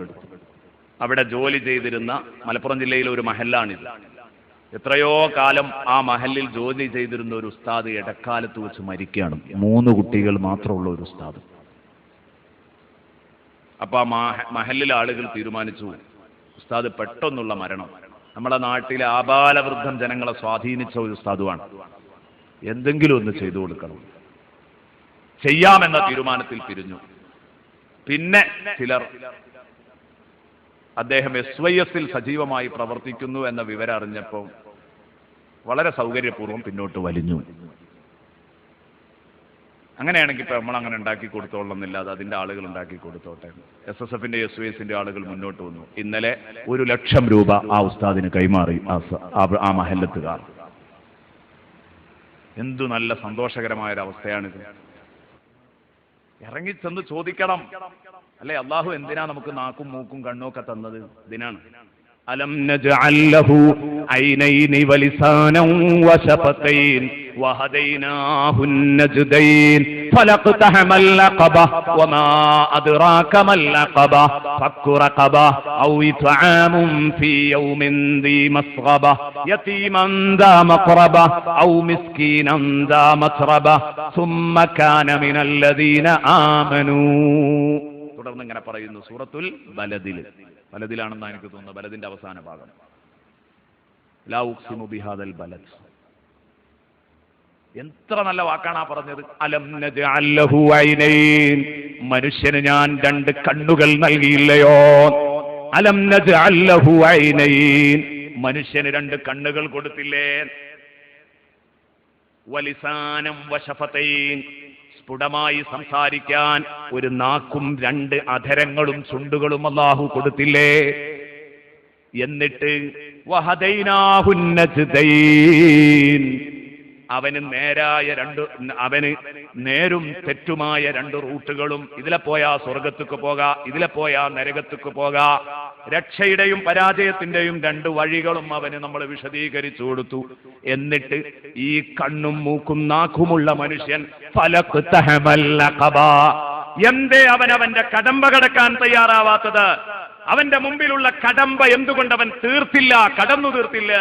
അവിടെ ജോലി ചെയ്തിരുന്ന മലപ്പുറം ജില്ലയിലെ ഒരു മഹല്ലാണിത്. എത്രയോ കാലം ആ മഹല്ലിൽ ജോലി ചെയ്തിരുന്ന ഒരു ഉസ്താദ് ഇടക്കാലത്ത് വെച്ച് മരിക്കുകയാണ്. 3 കുട്ടികൾ മാത്രമുള്ള ഒരു ഉസ്താദ്. അപ്പൊ ആ മഹല്ലിലെ ആളുകൾ തീരുമാനിച്ചു, ഉസ്താദ് പെട്ടെന്നുള്ള മരണം, നമ്മുടെ നാട്ടിലെ ആബാലവൃദ്ധം ജനങ്ങളെ സ്വാധീനിച്ച ഒരു ഉസ്താദുമാണ്, എന്തെങ്കിലും ഒന്ന് ചെയ്തു കൊടുക്കണം. ചെയ്യാമെന്ന തീരുമാനത്തിൽ പിരിഞ്ഞു. പിന്നെ ചിലർ അദ്ദേഹം SYS-ൽ സജീവമായി പ്രവർത്തിക്കുന്നു എന്ന വിവരം അറിഞ്ഞപ്പോൾ വളരെ സൗകര്യപൂർവ്വം പിന്നോട്ട് വലിഞ്ഞു. അങ്ങനെയാണെങ്കിൽ ഇപ്പൊ നമ്മൾ അങ്ങനെ ഉണ്ടാക്കി കൊടുത്തോളന്നില്ല, അത് അതിന്റെ ആളുകൾ ഉണ്ടാക്കി കൊടുത്തോട്ടെ. SSF-ന്റെ SYS-ന്റെ ആളുകൾ മുന്നോട്ട് വന്നു. ഇന്നലെ 1 ലക്ഷം രൂപ ആ ഉസ്താദിന് കൈമാറി ആ മഹല്ലത്തുകാർ. എന്തു നല്ല സന്തോഷകരമായ ഒരു അവസ്ഥയാണിത്. ഇറങ്ങിച്ചെന്ന് ചോദിക്കണം, അല്ലെ? അള്ളാഹു എന്തിനാ നമുക്ക് നാക്കും മൂക്കും കണ്ണും ഒക്കെ തന്നത്? ഇതിനാണ്. അലം നജ്അൽ ലഹു ഐനൈനി വലിസാനം വശഫതൈൻ വഹദൈനാഹു നജ്ദൈൻ ഫലഖ്തഹമൽ അഖബ വമാ അദ്റാക മൽ അഖബ ഫക്കു റഖബ ഔ ഇത്ആമുൻ ഫീ യൗമിൻ ദീ മസ്ഗബ യതീമൻ ദാ മഖറബ ഔ മിസ്കീനൻ ദാ മത്രബ സുമ്മ കാന മിനൽ ലദീന ആമനൂ. തുടർന്ന് ഇങ്ങനെ പറയുന്നു സൂറത്തുൽ ബലദിലാണെന്നാണ് എനിക്ക് തോന്നുന്നത്, ബലദിന്റെ അവസാന ഭാഗം. ലാ ഉഖ്സിമു ബിഹാദൽ ബലദ്. എത്ര നല്ല വാക്കാണ് ആ പറഞ്ഞത്. അലം നജ്അൽ ലഹു ഐനൈൻ, മനുഷ്യന് ഞാൻ 2 കണ്ണുകൾ നൽകിയില്ലയോ? അലം നജ്അൽ ലഹു ഐനൈൻ, മനുഷ്യന് 2 കണ്ണുകൾ കൊടുത്തില്ലേ? വലിസാനം വശഫതൈൻ, സ്ഫുടമായി സംസാരിക്കാൻ ഒരു നാക്കും 2 അധരങ്ങളും ചുണ്ടുകളും അല്ലാഹു കൊടുത്തില്ലേ? എന്നിട്ട് വഹദൈനാഹു നജ്ദൈൻ, അവന് നേരും തെറ്റുമായ 2 റൂട്ടുകളും, ഇതിലെ പോയാ സ്വർഗത്തേക്ക് പോകാ, ഇതിലെ പോയാ നരകത്തേക്ക് പോകാ, രക്ഷയുടെയും പരാജയത്തിന്റെയും 2 വഴികളും അവന് നമ്മൾ വിശദീകരിച്ചു കൊടുത്തു. എന്നിട്ട് ഈ കണ്ണും മൂക്കും നാക്കുമുള്ള മനുഷ്യൻ ഫലഖ്തഹമൽ അഖബ, എന്തേ അവന്റെ കടമ്പ കടക്കാൻ തയ്യാറാവാത്തത്? അവന്റെ മുമ്പിലുള്ള കടമ്പ എന്തുകൊണ്ട് അവൻ കടന്നു തീർത്തില്ല?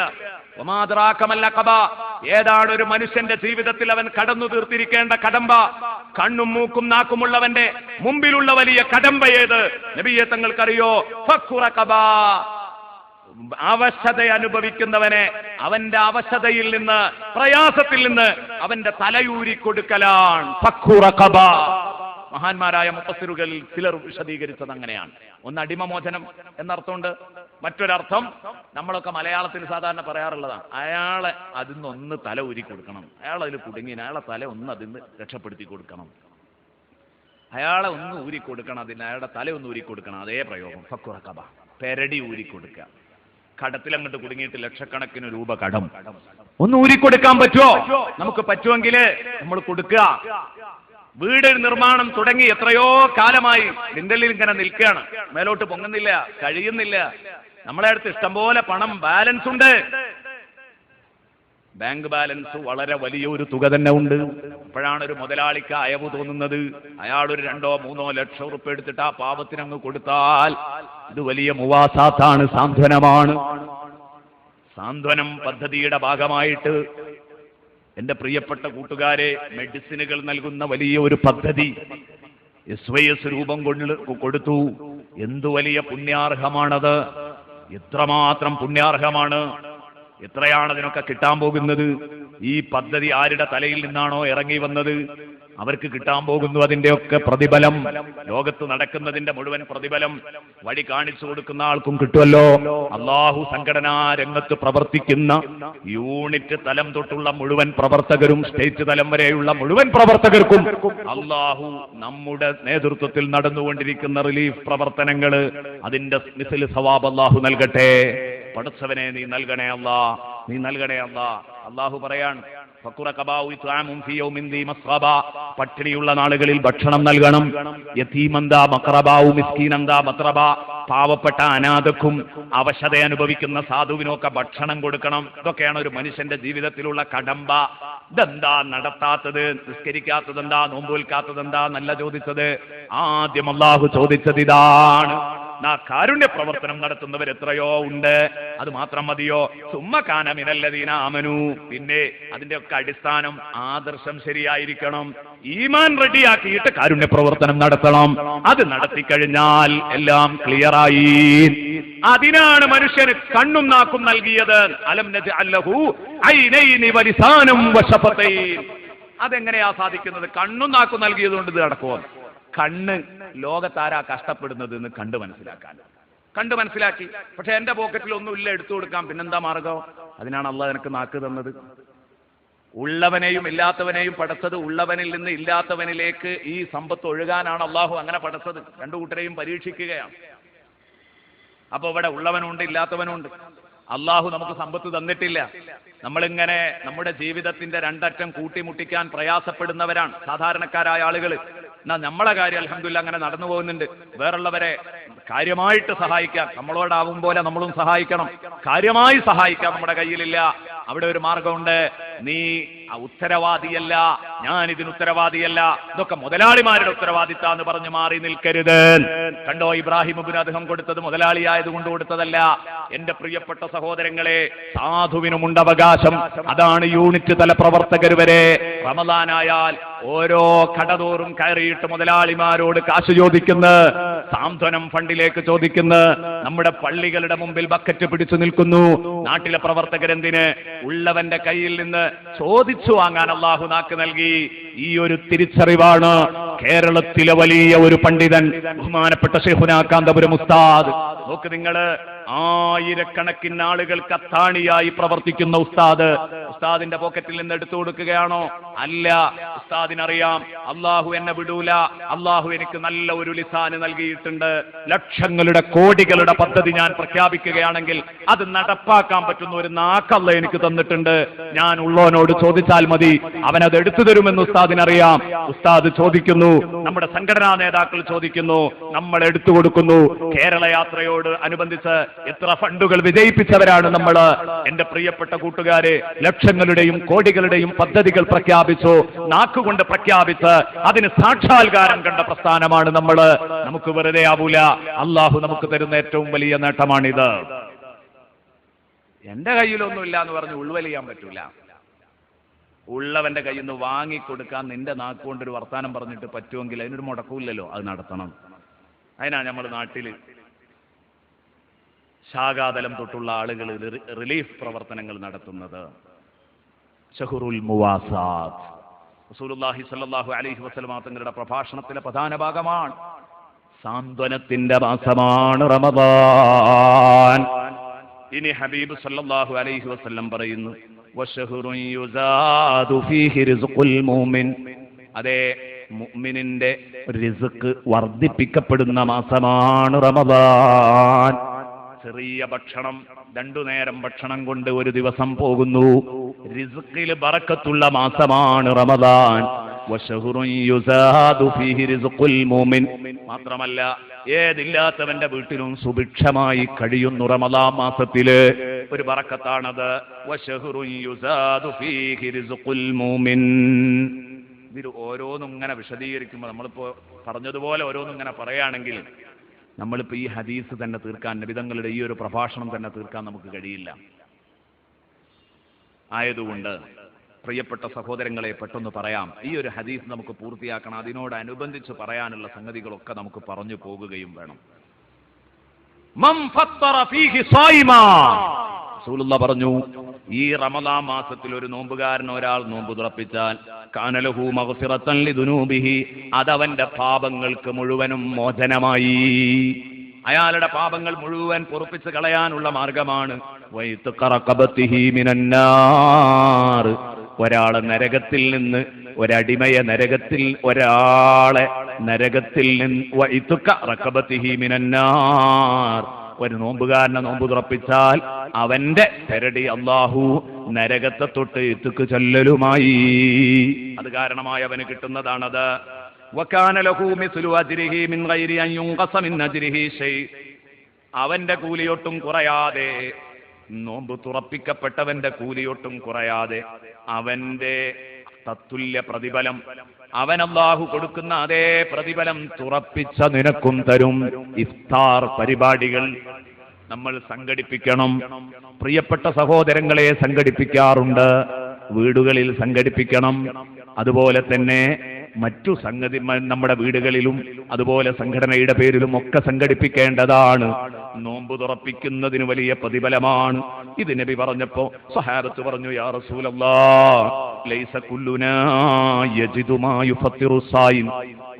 ഏതാണ് ഒരു മനുഷ്യന്റെ ജീവിതത്തിൽ അവൻ കടന്നു തീർത്തിരിക്കേണ്ട കടമ്പ? കണ്ണും മൂക്കും നാക്കുമുള്ളവന്റെ മുമ്പിലുള്ള വലിയ കടമ്പ ഏത്? നബിയെ തങ്ങൾക്കറിയോ? അവശത അനുഭവിക്കുന്നവനെ അവന്റെ അവശതയിൽ നിന്ന്, പ്രയാസത്തിൽ നിന്ന് അവന്റെ തലയൂരി കൊടുക്കലാണ്. മഹാന്മാരായ മുഫസ്സിറുകളിൽ ചിലർ വിശദീകരിച്ചത് അങ്ങനെയാണ്. ഒന്ന് അടിമമോചനം എന്നർത്ഥമുണ്ട്. മറ്റൊരർത്ഥം നമ്മളൊക്കെ മലയാളത്തിൽ സാധാരണ പറയാറുള്ളതാണ്, അയാളെ അതിന്നൊന്ന് തല ഊരി കൊടുക്കണം, അയാൾ അതിൽ കുടുങ്ങി, അയാളെ തല ഒന്ന് അതിന്ന് രക്ഷപ്പെടുത്തി കൊടുക്കണം, അയാളെ ഒന്ന് ഊരി കൊടുക്കണം, അതിന് അയാളുടെ തല ഒന്ന് ഊരി കൊടുക്കണം. അതേ പ്രയോഗം ഫക്കുറ കബ, പെരടി ഊരി കൊടുക്കുക. കടത്തിലങ്ങോട്ട് കുടുങ്ങിയിട്ട് ലക്ഷക്കണക്കിന് രൂപ കടം, ഒന്ന് ഊരിക്കൊടുക്കാൻ പറ്റുമോ? നമുക്ക് പറ്റുമെങ്കിൽ നമ്മൾ കൊടുക്കുക. വീട് നിർമ്മാണം തുടങ്ങി എത്രയോ കാലമായി ലിന്തലിൽ ഇങ്ങനെ നിൽക്കുകയാണ്, മേലോട്ട് പൊങ്ങുന്നില്ല, കഴിയുന്നില്ല. നമ്മളെ അടുത്ത് ഇഷ്ടംപോലെ പണം ബാലൻസ് ഉണ്ട്, ബാങ്ക് ബാലൻസ് വളരെ വലിയൊരു തുക തന്നെ ഉണ്ട്. അപ്പോഴാണ് ഒരു മുതലാളിക്ക് അയവ് തോന്നുന്നത്, അയാൾ ഒരു 2-3 ലക്ഷം ഉറുപ്പ് എടുത്തിട്ട് ആ പാവത്തിനങ്ങ് കൊടുത്താൽ ഇത് വലിയ മുവാസാത്താണ്, സാന്ത്വനമാണ്. സാന്ത്വനം പദ്ധതിയുടെ ഭാഗമായിട്ട് എന്റെ പ്രിയപ്പെട്ട കൂട്ടുകാരെ, മെഡിസിനുകൾ നൽകുന്ന വലിയ ഒരു പദ്ധതി SYS രൂപം കൊടുത്തു. എന്തു വലിയ പുണ്യാർഹമാണത്, എത്രമാത്രം പുണ്യാർഹമാണ്, എത്രയാണ് അതിനൊക്കെ കിട്ടാൻ പോകുന്നത്. ഈ പദ്ധതി ആരുടെ തലയിൽ നിന്നാണോ ഇറങ്ങി വന്നത് അവർക്ക് കിട്ടാൻ പോകുന്നു അതിന്റെയൊക്കെ പ്രതിഫലം. ലോകത്ത് നടക്കുന്നതിന്റെ മുഴുവൻ പ്രതിഫലം വഴി കാണിച്ചു കൊടുക്കുന്ന ആൾക്കും കിട്ടുമല്ലോ. അള്ളാഹു സംഘടനാ രംഗത്ത് പ്രവർത്തിക്കുന്ന യൂണിറ്റ് തലം തൊട്ടുള്ള മുഴുവൻ പ്രവർത്തകരും സ്റ്റേറ്റ് തലം വരെയുള്ള മുഴുവൻ പ്രവർത്തകർക്കും അള്ളാഹു നമ്മുടെ നേതൃത്വത്തിൽ നടന്നുകൊണ്ടിരിക്കുന്ന റിലീഫ് പ്രവർത്തനങ്ങള് അതിന്റെ മിസ്ൽ സവാബ് അള്ളാഹു നൽകട്ടെ. പടച്ചവനെ നീ നൽകണേ അല്ലാ, നീ നൽകണേ അല്ലാ. അള്ളാഹു പറയാൻ പട്ടിണിയുള്ള നാളുകളിൽ ഭക്ഷണം നൽകണം. യതീമന്താ മഖറബാഉ മിസ്കീനന്താ മത്രബ, പാവപ്പെട്ട അനാഥക്കും അവശത അനുഭവിക്കുന്ന സാധുവിനൊക്കെ ഭക്ഷണം കൊടുക്കണം. ഇതൊക്കെയാണ് ഒരു മനുഷ്യന്റെ ജീവിതത്തിലുള്ള കടമ്പ. ഇതെന്താ നടത്താത്തത്, നിസ്കരിക്കാത്തത് എന്താ, നോമ്പുൽക്കാത്തത് എന്താ എന്നല്ല ചോദിച്ചത്. ആദ്യം അള്ളാഹു ചോദിച്ചത് ഇതാണ്. കാരുണ്യ പ്രവർത്തനം നടത്തുന്നവർ എത്രയോ ഉണ്ട്, അത് മാത്രം മതിയോ? സുമ്മകാന മിനല്ലദീന ആമനു, പിന്നെ അതിന്റെ ഒക്കെ അടിസ്ഥാനം ആദർശം ശരിയായിരിക്കണം. ഈമാൻ റെഡിയാക്കിയിട്ട് കാരുണ്യ പ്രവർത്തനം നടത്തണം. അത് നടത്തിക്കഴിഞ്ഞാൽ എല്ലാം ക്ലിയറായി. അതിനാണ് മനുഷ്യന് കണ്ണും നാക്കും നൽകിയത്. അലം നജ്അൽ ലഹു ഐനൈനി വലിസാനും വശഫതൈൻ. അതെങ്ങനെയാ സാധിക്കുന്നത്? കണ്ണും നാക്കും നൽകിയത് കൊണ്ട് ഇത് നടക്കുമോ? കണ്ണ് ലോകത്താരാ കഷ്ടപ്പെടുന്നത് എന്ന് കണ്ടു മനസ്സിലാക്കി. പക്ഷെ എന്റെ പോക്കറ്റിൽ ഒന്നുമില്ല, എടുത്തു കൊടുക്കാം, പിന്നെന്താ മാർഗം? അതിനാണ് അള്ളാഹ് എനിക്ക് നാക്ക് തന്നത്. ഉള്ളവനെയും ഇല്ലാത്തവനെയും പടച്ചത് ഉള്ളവനിൽ നിന്ന് ഇല്ലാത്തവനിലേക്ക് ഈ സമ്പത്ത് ഒഴുകാനാണ് അള്ളാഹു അങ്ങനെ പടച്ചത്. രണ്ടു കൂട്ടരെയും പരീക്ഷിക്കുകയാണ്. അപ്പൊ ഇവിടെ ഉള്ളവനുണ്ട് ഇല്ലാത്തവനുണ്ട്. അള്ളാഹു നമുക്ക് സമ്പത്ത് തന്നിട്ടില്ല. നമ്മളിങ്ങനെ നമ്മുടെ ജീവിതത്തിന്റെ രണ്ടറ്റം കൂട്ടിമുട്ടിക്കാൻ പ്രയാസപ്പെടുന്നവരാണ് സാധാരണക്കാരായ ആളുകൾ. എന്നാ നമ്മളെ കാര്യം അൽഹംദുലില്ലാഹ് അങ്ങനെ നടന്നു പോകുന്നുണ്ട്. വേറുള്ളവരെ കാര്യമായിട്ട് സഹായിക്കാൻ നമ്മളോടാവും പോലെ നമ്മളും സഹായിക്കണം. കാര്യമായി സഹായിക്കാൻ നമ്മുടെ കയ്യിലില്ല. അവിടെ ഒരു മാർഗമുണ്ട്. നീ ഉത്തരവാദിയല്ല, ഞാൻ ഇതിന് ഉത്തരവാദിയല്ല, ഇതൊക്കെ മുതലാളിമാരുടെ ഉത്തരവാദിത്താന്ന് പറഞ്ഞു മാറി നിൽക്കരുത്. കണ്ടോ, ഇബ്രാഹിം ഇബ്നു അദ്ഹം കൊടുത്തത് മുതലാളിയായതുകൊണ്ട് കൊടുത്തതല്ല. എന്റെ പ്രിയപ്പെട്ട സഹോദരങ്ങളെ, സാധുവിനുമുണ്ട് അവകാശം. അതാണ് യൂണിറ്റ് തല പ്രവർത്തകർ വരെ റമദാനായാൽ ഓരോ കടതോറും കയറിയിട്ട് മുതലാളിമാരോട് കാശ് ചോദിക്കുന്ന, സാന്ത്വനം ഫണ്ടിലേക്ക് ചോദിക്കുന്ന, നമ്മുടെ പള്ളികളുടെ മുമ്പിൽ ബക്കറ്റ് പിടിച്ചു നിൽക്കുന്നു. നാട്ടിലെ പ്രവർത്തകരെന്തിന്? ഉള്ളവന്റെ കയ്യിൽ നിന്ന് ചോദിച്ചു വാങ്ങാൻ അള്ളാഹു നാക്ക് നൽകി. ഈ ഒരു തിരിച്ചറിവാണ് കേരളത്തിലെ വലിയ ഒരു പണ്ഡിതൻ ബഹുമാനപ്പെട്ട ശൈഖുനാ കാന്തപുരം ഉസ്താദ്. നോക്ക് നിങ്ങള്, ആയിരക്കണക്കിന് ആളുകൾക്ക് അത്താണിയായി പ്രവർത്തിക്കുന്ന ഉസ്താദിന്റെ പോക്കറ്റിൽ നിന്ന് എടുത്തു കൊടുക്കുകയാണോ? അല്ല. ഉസ്താദിനറിയാം, അള്ളാഹു എന്നെ വിടൂല, അള്ളാഹു എനിക്ക് നല്ല ഒരു ലിസാന് നൽകിയിട്ടുണ്ട്. ലക്ഷങ്ങളുടെ കോടികളുടെ പദ്ധതി ഞാൻ പ്രഖ്യാപിക്കുകയാണെങ്കിൽ അത് നടപ്പാക്കാൻ പറ്റുന്ന ഒരു നാക്കല്ല എനിക്ക് തന്നിട്ടുണ്ട്. ഞാൻ ഉള്ളവനോട് ചോദിച്ചാൽ മതി, അവനത് എടുത്തു തരുമെന്ന് ഉസ്താദിനറിയാം. ഉസ്താദ് ചോദിക്കുന്നു, നമ്മുടെ സംഘടനാ നേതാക്കൾ ചോദിക്കുന്നു, നമ്മൾ എടുത്തു കൊടുക്കുന്നു. കേരള യാത്രയോട് അനുബന്ധിച്ച് എത്ര ഫണ്ടുകൾ വിജയിപ്പിച്ചവരാണ് നമ്മൾ. എന്റെ പ്രിയപ്പെട്ട കൂട്ടുകാരെ, ലക്ഷങ്ങളുടെയും കോടികളുടെയും പദ്ധതികൾ പ്രഖ്യാപിച്ചു, നാക്കുകൊണ്ട് പ്രഖ്യാപിച്ച് അതിന് സാക്ഷാത്കാരം കണ്ട പ്രസ്ഥാനമാണ് നമ്മൾ. നമുക്ക് വെറുതെ ആവൂല. അള്ളാഹു നമുക്ക് തരുന്ന ഏറ്റവും വലിയ നേട്ടമാണിത്. എന്റെ കയ്യിലൊന്നുമില്ല എന്ന് പറഞ്ഞ് ഉൾവലിയാൻ പറ്റൂല. ഉള്ളവന്റെ കയ്യിൽ നിന്ന് വാങ്ങിക്കൊടുക്കാൻ നിന്റെ നാക്കുകൊണ്ടൊരു വർത്താനം പറഞ്ഞിട്ട് പറ്റുമെങ്കിൽ അതിനൊരു മുടക്കമില്ലല്ലോ, അത് നടത്തണം. അതിനാണ് നമ്മൾ നാട്ടില് ശാഖാതലം തൊട്ടുള്ള ആളുകൾ റിലീഫ് പ്രവർത്തനങ്ങൾ നടത്തുന്നത്. ഷഹ്റുൽ മുവാസാത്ത്, റസൂലുള്ളാഹി സ്വല്ലല്ലാഹു അലൈഹി വസല്ലം തങ്ങളുടെ പ്രഭാഷണത്തിലെ പ്രധാന ഭാഗമാണ്. സാന്ത്വനത്തിന്റെ മാസമാണ് റമദാൻ. ഇനി ഹബീബ് സല്ലല്ലാഹു അലൈഹി വസല്ലം പറയുന്നു, വശഹ്റുൻ യുസാദു ഫീഹി റിസ്ഖുൽ മുഅ്മിൻ. അതേ, മുഅ്മിനിന്റെ റിസ്ക് വർദ്ധിപ്പിക്കപ്പെടുന്ന മാസമാണ് റമദാൻ. ചെറിയ ഭക്ഷണം, 2 നേരം ഭക്ഷണം കൊണ്ട് ഒരു ദിവസം പോകുന്നു. റിസ്ഖിൽ ബറക്കത്തുള്ള മാസമാണ് റമദാൻ. വശഹ്റുൻ യുസാദു ഫീഹി റിസ്ഖുൽ മുഅ്മിൻ. മാത്രമല്ല, ഏതില്ലാത്തവന്റെ വീട്ടിലും സുഭിക്ഷമായി കഴിയുന്നു റമദാൻ മാസത്തില്. ഒരു ബറക്കത്താണത്. വശഹ്റുൻ യുസാദു ഫീഹി റിസ്ഖുൽ മുഅ്മിൻ. ഇതിൽ ഓരോന്നും ഇങ്ങനെ വിശദീകരിക്കുമ്പോൾ, നമ്മളിപ്പോ പറഞ്ഞതുപോലെ ഓരോന്നും ഇങ്ങനെ പറയുകയാണെങ്കിൽ നമ്മളിപ്പോൾ ഈ ഹദീസ് തന്നെ തീർക്കാൻ, നബിതങ്ങളുടെ ഈ ഒരു പ്രഭാഷണം തന്നെ തീർക്കാൻ നമുക്ക് കഴിയില്ല. ആയതുകൊണ്ട് പ്രിയപ്പെട്ട സഹോദരങ്ങളെ, പെട്ടെന്ന് പറയാം. ഈ ഒരു ഹദീസ് നമുക്ക് പൂർത്തിയാക്കണം. അതിനോടനുബന്ധിച്ച് പറയാനുള്ള സംഗതികളൊക്കെ നമുക്ക് പറഞ്ഞു പോകുകയും വേണം. മൻ ഫത്തറ ഫീഹി സായിമാ, റസൂലുള്ളാഹി പറഞ്ഞു, ഈ റമദാൻ മാസത്തിൽ ഒരു നോമ്പുകാരൻ ഒരാൾ നോമ്പ് തുറപ്പിച്ചാൽ കാനലഹു മഗ്ഫിറത്തൻ ലിദുനൂബിഹി, അതവന്റെ പാപങ്ങൾക്ക് മുഴുവനും മോചനമായി. അയാളുടെ പാപങ്ങൾ മുഴുവൻ പൊറുപ്പിച്ച് കളയാനുള്ള മാർഗമാണ്. വൈത്ഖ റഖബതിഹി മിനന്നാർ, ഒരാളെ നരകത്തിൽ നിന്ന്, ഒരടിമയെ നരകത്തിൽ, ഒരാളെ നരകത്തിൽ നിന്ന്, വൈത്ഖ റഖബതിഹി മിനന്നാർ, ഒരു നോമ്പുകാരനെ നോമ്പ് തുറപ്പിച്ചാൽ അവന്റെ പെരടി അല്ലാഹു നരകത്തെ തൊട്ട് ഇത്തുക്ക് ചൊല്ലലുമായി. അത് കാരണമായി അവന് കിട്ടുന്നതാണത്. വകാന ലഹു മിസ്ലു അജ്രിഹി മിൻ ഗൈരി അൻ യുൻഖസ മിൻ അജ്രിഹി ഷൈ, അവന്റെ കൂലിയൊട്ടും കുറയാതെ, നോമ്പ് തുറപ്പിക്കപ്പെട്ടവന്റെ കൂലിയൊട്ടും കുറയാതെ അവന്റെ തത്തുല്യ പ്രതിഫലം, അവൻ അല്ലാഹു കൊടുക്കുന്ന അതേ പ്രതിഫലം തുറപ്പിച്ച നിനക്കും തരും. ഇഫ്താർ പരിപാടികൾ നമ്മൾ സംഘടിപ്പിക്കണം. പ്രിയപ്പെട്ട സഹോദരങ്ങളെ, സംഘടിപ്പിക്കാറുണ്ട്, വീടുകളിൽ സംഘടിപ്പിക്കണം. അതുപോലെ തന്നെ മറ്റു സംഗതി നമ്മുടെ വീടുകളിലും അതുപോലെ സംഘടനയുടെ പേരിലും ഒക്കെ സംഘടിപ്പിക്കേണ്ടതാണ്. നോമ്പ് തുറപ്പിക്കുന്നതിന് വലിയ പ്രതിഫലമാണ്. ഇത് നബി പറഞ്ഞപ്പോ സഹാബത്ത് പറഞ്ഞു, യാ റസൂലല്ലാഹ് ലൈസ കുല്ലുനാ യജിദു മാ യുഫത്തിറു സായിം,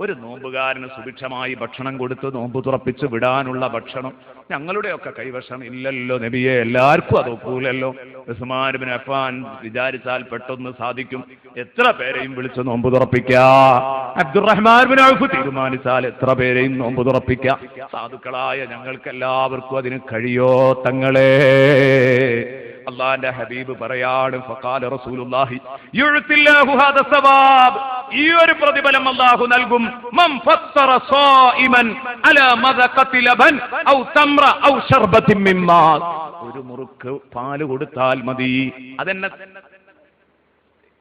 ഒരു നോമ്പുകാരന് സുഭിക്ഷമായി ഭക്ഷണം കൊടുത്ത് നോമ്പ് തുറപ്പിച്ച് വിടാനുള്ള ഭക്ഷണം ഞങ്ങളുടെയൊക്കെ കൈവശം ഇല്ലല്ലോ നബിയെ, എല്ലാവർക്കും അത് ഒക്കൂലല്ലോ. ഉസ്മാൻ ഇബ്നു അഫ്ഫാൻ വിചാരിച്ചാൽ പെട്ടെന്ന് സാധിക്കും. എത്ര പേരെയും വിളിച്ച് നോമ്പ് തുറപ്പിക്കാം. അബ്ദുറഹ്മാൻ ഇബ്നു ഔഫ് തീരുമാനിച്ചാൽ എത്ര പേരെയും നോമ്പ് തുറപ്പിക്കാം. സാധുക്കളായ ഞങ്ങൾക്ക് എല്ലാവർക്കും അതിന് കഴിയോ തങ്ങളെ? അല്ലാഹുവിന്റെ ഹബീബ് പറയാണ്, ഫഖാല റസൂലുള്ളാഹി യുഅ്തില്ലാഹു ഹാദാ സവാബ്, ഈ ഒരു പ്രതിഫലം അല്ലാഹു നൽകും. മൻ ഫത്തറ സായിമൻ അലാ മദഖത്തി ലബൻ ഔ തംറ ഔ ശർബത്തിൻ മിമ്മാ, ഒരു മുറുക്ക് പാല് കൊടുത്താൽ മതി. അതെന്നെ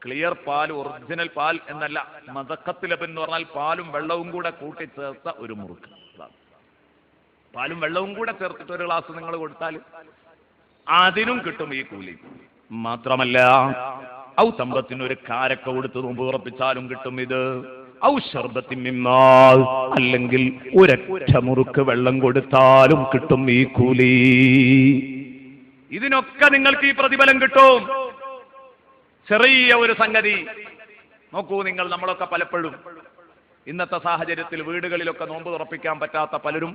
ക്ലിയർ പാൽ, ഒറിജിനൽ പാൽ എന്നല്ല. മദഖത്തി ലബൻ എന്ന് പറഞ്ഞാൽ പാലും വെള്ളവും കൂടെ കൂട്ടി ചേർത്ത ഒരു മുറുക്ക്. പാലും വെള്ളവും കൂടെ ചേർത്തിട്ട് ഒരു ഗ്ലാസ് നിങ്ങൾ കൊടുത്താൽ അതിനും കിട്ടും ഈ കൂലി. മാത്രമല്ല, ഔ തമ്രത്തിന് ഒരു കാരക്ക കൊടുത്ത് നോമ്പ് ഉറപ്പിച്ചാലും കിട്ടും ഇത്. ഔ ശർബത്തിൻ മിമ്മാ, അല്ലെങ്കിൽ ഒരൊറ്റ മുറുക്ക് വെള്ളം കൊടുത്താലും കിട്ടും ഈ കൂലി. ഇതിനൊക്കെ നിങ്ങൾക്ക് ഈ പ്രതിഫലം കിട്ടും. ചെറിയ ഒരു സംഗതി നോക്കൂ നിങ്ങൾ. നമ്മളൊക്കെ പലപ്പോഴും ഇന്നത്തെ സാഹചര്യത്തിൽ വീടുകളിലൊക്കെ നോമ്പ് തുറപ്പിക്കാൻ പറ്റാത്ത പലരും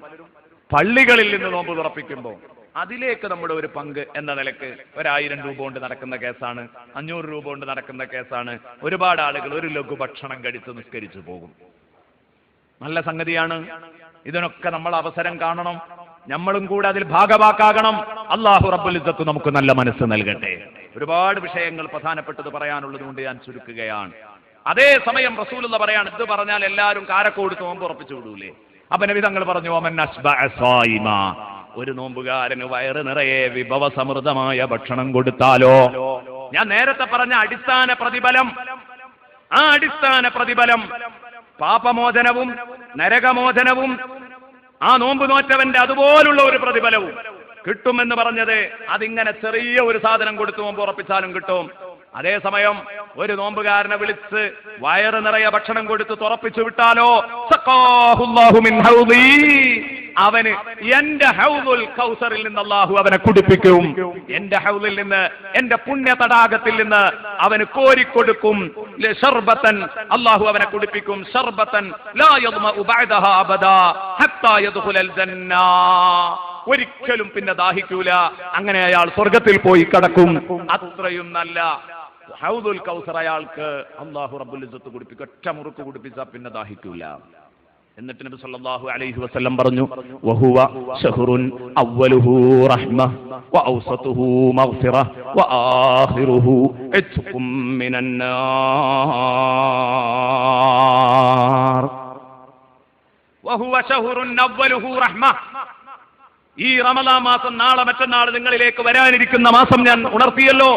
പള്ളികളിൽ നിന്ന് നോമ്പ് തുറപ്പിക്കുമ്പോൾ അതിലേക്ക് നമ്മുടെ ഒരു പങ്ക് എന്ന നിലക്ക് 1000 രൂപ കൊണ്ട് നടക്കുന്ന കേസാണ്, 500 രൂപ കൊണ്ട് നടക്കുന്ന കേസാണ്. ഒരുപാട് ആളുകൾ ഒരു ലഘു ഭക്ഷണം കഴിച്ച് നിസ്കരിച്ചു പോകും. നല്ല സംഗതിയാണ്. ഇതിനൊക്കെ നമ്മൾ അവസരം കാണണം. നമ്മളും കൂടെ അതിൽ ഭാഗവാക്കാകണം. അല്ലാഹു റബ്ബുൽ ഇസ്സത്ത് നമുക്ക് നല്ല മനസ്സ് നൽകട്ടെ. ഒരുപാട് വിഷയങ്ങൾ പ്രധാനപ്പെട്ടത് പറയാനുള്ളത് കൊണ്ട് ഞാൻ ചുരുക്കുകയാണ്. അതേസമയം റസൂലുള്ളാഹി പറയാണ്, ഇത് പറഞ്ഞാൽ എല്ലാവരും കാരക്ക കൊടുത്ത് നോമ്പ് ഉറപ്പിച്ചു വിടൂലേ? അപ്പൊ നബി തങ്ങൾ പറഞ്ഞു, വമൻ അസ്ബഅ സായിമ, ഒരു നോമ്പുകാരന് വയറ് നിറയെ വിഭവസമൃദ്ധമായ ഭക്ഷണം കൊടുത്താലോ, ഞാൻ നേരത്തെ പറഞ്ഞ അടിസ്ഥാന പ്രതിഫലം, ആ അടിസ്ഥാന പ്രതിഫലം പാപമോചനവും നരകമോചനവും ആ നോമ്പ് നോറ്റവന്റെ അതുപോലുള്ള ഒരു പ്രതിഫലവും കിട്ടുമെന്ന് പറഞ്ഞത്, അതിങ്ങനെ ചെറിയ ഒരു സാധനം കൊടുത്തു നോമ്പ് ഉറപ്പിച്ചാലും കിട്ടും. അതേസമയം ഒരു നോമ്പുകാരനെ വിളിച്ച് വയറ് നിറയെ ഭക്ഷണം കൊടുത്ത് തുറപ്പിച്ചു വിട്ടാലോ, സഖാഹുല്ലാഹു മിൻ ഹൗദി, അവന് എന്റെ ഹൗദുൽ കൗസറിൽ നിന്ന് അല്ലാഹു അവനെ കുടിപ്പിക്കും. എന്റെ ഹൗദിൽ നിന്ന്, എന്റെ പുണ്യ തടാകത്തിൽ നിന്ന് അവന് കോരിക്കൊടുക്കും. ശർബത്തൻ, അല്ലാഹു അവനെ കുടിപ്പിക്കും. ശർബത്തൻ ലാ യദ്മഉ ബഅദഹാ അബദാ ഹത്താ യദ്ഖുലൽ ജന്ന, ഒരിക്കലും പിന്നെ ദാഹിക്കൂല. അങ്ങനെ അയാൾ സ്വർഗത്തിൽ പോയി കടക്കും. അത്രയും നല്ല ഹൗദുൽ കൗസർ അയാൾക്ക് അല്ലാഹു റബ്ബുൽ ഇസ്സത്ത് കുടിപ്പിക്കും. ഒറ്റ മുറുക്ക് കുടിപ്പിച്ചാൽ പിന്നെ ദാഹിക്കൂല. എന്നിട്ട് നബി സല്ലല്ലാഹു അലൈഹി വസല്ലം പറഞ്ഞു, വഹുവ ശഹ്റുൻ അവ്വലുഹു റഹ്മ വഔസതുഹു മഗ്ഫിറ വആഖിറുഹു ഇത്ഖും മിനൻ നാർ. വഹുവ ശഹ്റുൻ അവ്വലുഹു റഹ്മ. ഈ റമദാൻ മാസം നാളെ മറ്റന്നാൾ നിങ്ങളിലേക്ക് വരാനിരിക്കുന്ന മാസം ഞാൻ ഉണർത്തിയല്ലോ.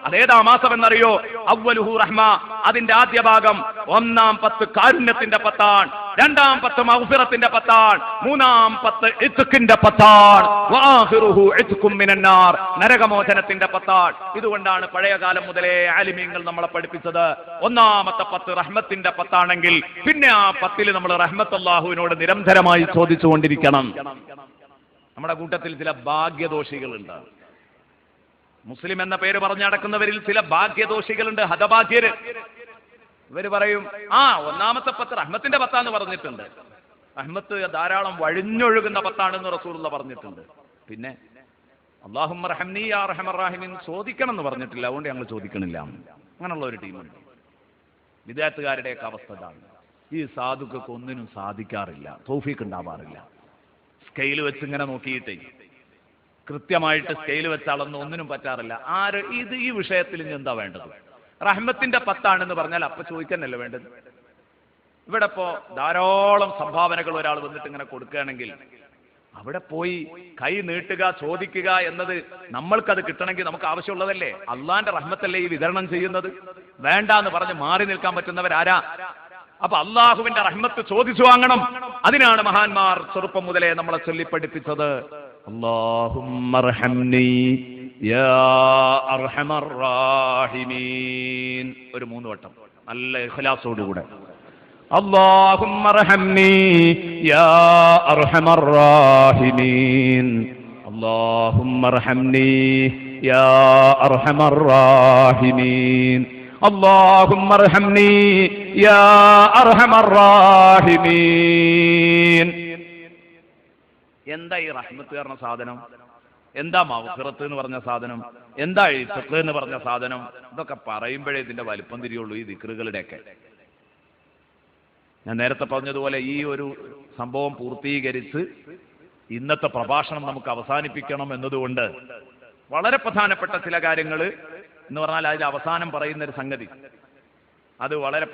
അതേതാ മാസം എന്നറിയോ? അവ്വലുഹു റഹ്മ. അതിന്റെ ആദ്യ ഭാഗം 1-ാം 10 കാരുണ്യത്തിന്റെ 10 2-ാം 10 മഗ്ഫിറത്തിന്റെ 10 3-ാം 10 ഇത്ഖിന്റെ 10 വആഖിറുഹു ഇത്ഖും മിനൻ നാർ, നരകമോചനത്തിന്റെ 10. ഇതുകൊണ്ടാണ് പഴയ കാലം മുതലേ ആലിമീങ്ങൾ നമ്മളെ പഠിപ്പിച്ചത്, 1-ാമത്തെ 10 റഹ്മത്തിന്റെ 10 ആണെങ്കിൽ പിന്നെ ആ 10ൽ നമ്മൾ റഹ്മത്ത് അല്ലാഹുവിനോട് നിരന്തരമായി ചോദിച്ചുകൊണ്ടിരിക്കണം. നമ്മുടെ കൂട്ടത്തിൽ ചില ഭാഗ്യദോഷികളുണ്ട്. മുസ്ലിം എന്ന പേര് പറഞ്ഞു നടക്കുന്നവരിൽ ചില ഭാഗ്യദോഷികളുണ്ട്, ഹതഭാഗ്യര്. ഇവര് പറയും, 1-ാമത്തെ 10 റഹ്മത്തിന്റെ 10 പറഞ്ഞിട്ടുണ്ട്, റഹ്മത്ത് ധാരാളം വഴിഞ്ഞൊഴുകുന്ന 10 റസൂലുള്ള പറഞ്ഞിട്ടുണ്ട്. പിന്നെ അല്ലാഹുമ്മ റഹംനി യാ അർഹമർ റഹീമീൻ ചോദിക്കണം എന്ന് പറഞ്ഞിട്ടില്ല, അതുകൊണ്ട് ഞങ്ങൾ ചോദിക്കണില്ല. അങ്ങനെയുള്ള ഒരു ടീമുണ്ട്. വിദ്യാർത്ഥികാരുടെയൊക്കെ അവസ്ഥ ഇതാണ്. ഈ സാധുക്കൾക്ക് ഒന്നിനും സാധിക്കാറില്ല, തൗഫീഖ് ഉണ്ടാവാറില്ല. സ്കെയിൽ വെച്ച് ഇങ്ങനെ നോക്കിയിട്ടേ കൃത്യമായിട്ട് സ്കെയിൽ വെച്ച് അളന്ന് ഒന്നിനും പറ്റാറില്ല. ഈ വിഷയത്തിൽ ഇനി എന്താ വേണ്ടത്? റഹ്മത്തിന്റെ 10 പറഞ്ഞാൽ അപ്പൊ ചോദിക്കാനല്ലേ വേണ്ടത്? ഇവിടെ ഇപ്പോ ധാരാളം സംഭാവനകൾ ഒരാൾ വന്നിട്ട് ഇങ്ങനെ കൊടുക്കുകയാണെങ്കിൽ അവിടെ പോയി കൈ നീട്ടുക, ചോദിക്കുക എന്നത് നമ്മൾക്കത് കിട്ടണമെങ്കിൽ നമുക്ക് ആവശ്യമുള്ളതല്ലേ? അള്ളാന്റെ റഹ്മത്തല്ലേ ഈ വിതരണം ചെയ്യുന്നത്? വേണ്ട എന്ന് പറഞ്ഞ് മാറി നിൽക്കാൻ പറ്റുന്നവരാരാ? അപ്പൊ അള്ളാഹുവിന്റെ റഹ്മത്ത് ചോദിച്ചു വാങ്ങണം. അതിനാണ് മഹാന്മാർ ചെറുപ്പം മുതലേ നമ്മളെ ചൊല്ലിപ്പഠിപ്പിച്ചത്, അല്ലാഹുമ്മ അർഹംനി യാ അർഹമർ റഹീമീൻ. ഒരു 3 വട്ടം നല്ല ഇഖ്ലാസോടുകൂടെ, അല്ലാഹുമ്മ അർഹംനി യാ അർഹമർ റഹീമീൻ, അല്ലാഹുമ്മ അർഹംനി യാ അർഹമർ റഹീമീൻ, അല്ലാഹുമ്മ അർഹംനി യാ അർഹമർ റഹീമീൻ. എന്താ ഈ റഹ്മത്ത് പറഞ്ഞ സാധനം? എന്താ മഗ്ഫിറത്ത് എന്ന് പറഞ്ഞ സാധനം? എന്താ ഇത്ഖ് എന്ന് പറഞ്ഞ സാധനം? ഇതൊക്കെ പറയുമ്പോഴേ ഇതിന്റെ വലിപ്പം തിരിയുള്ളൂ ഈ ദിക്റുകളുടെയൊക്കെ. ഞാൻ നേരത്തെ പറഞ്ഞതുപോലെ ഈ ഒരു സംഭവം പൂർത്തീകരിച്ച് ഇന്നത്തെ പ്രഭാഷണം നമുക്ക് അവസാനിപ്പിക്കണം എന്നതുകൊണ്ട് വളരെ പ്രധാനപ്പെട്ട ചില കാര്യങ്ങൾ എന്ന് പറഞ്ഞാൽ അതിൽ അവസാനം പറയുന്ന ഒരു സംഗതി, അത് വളരെ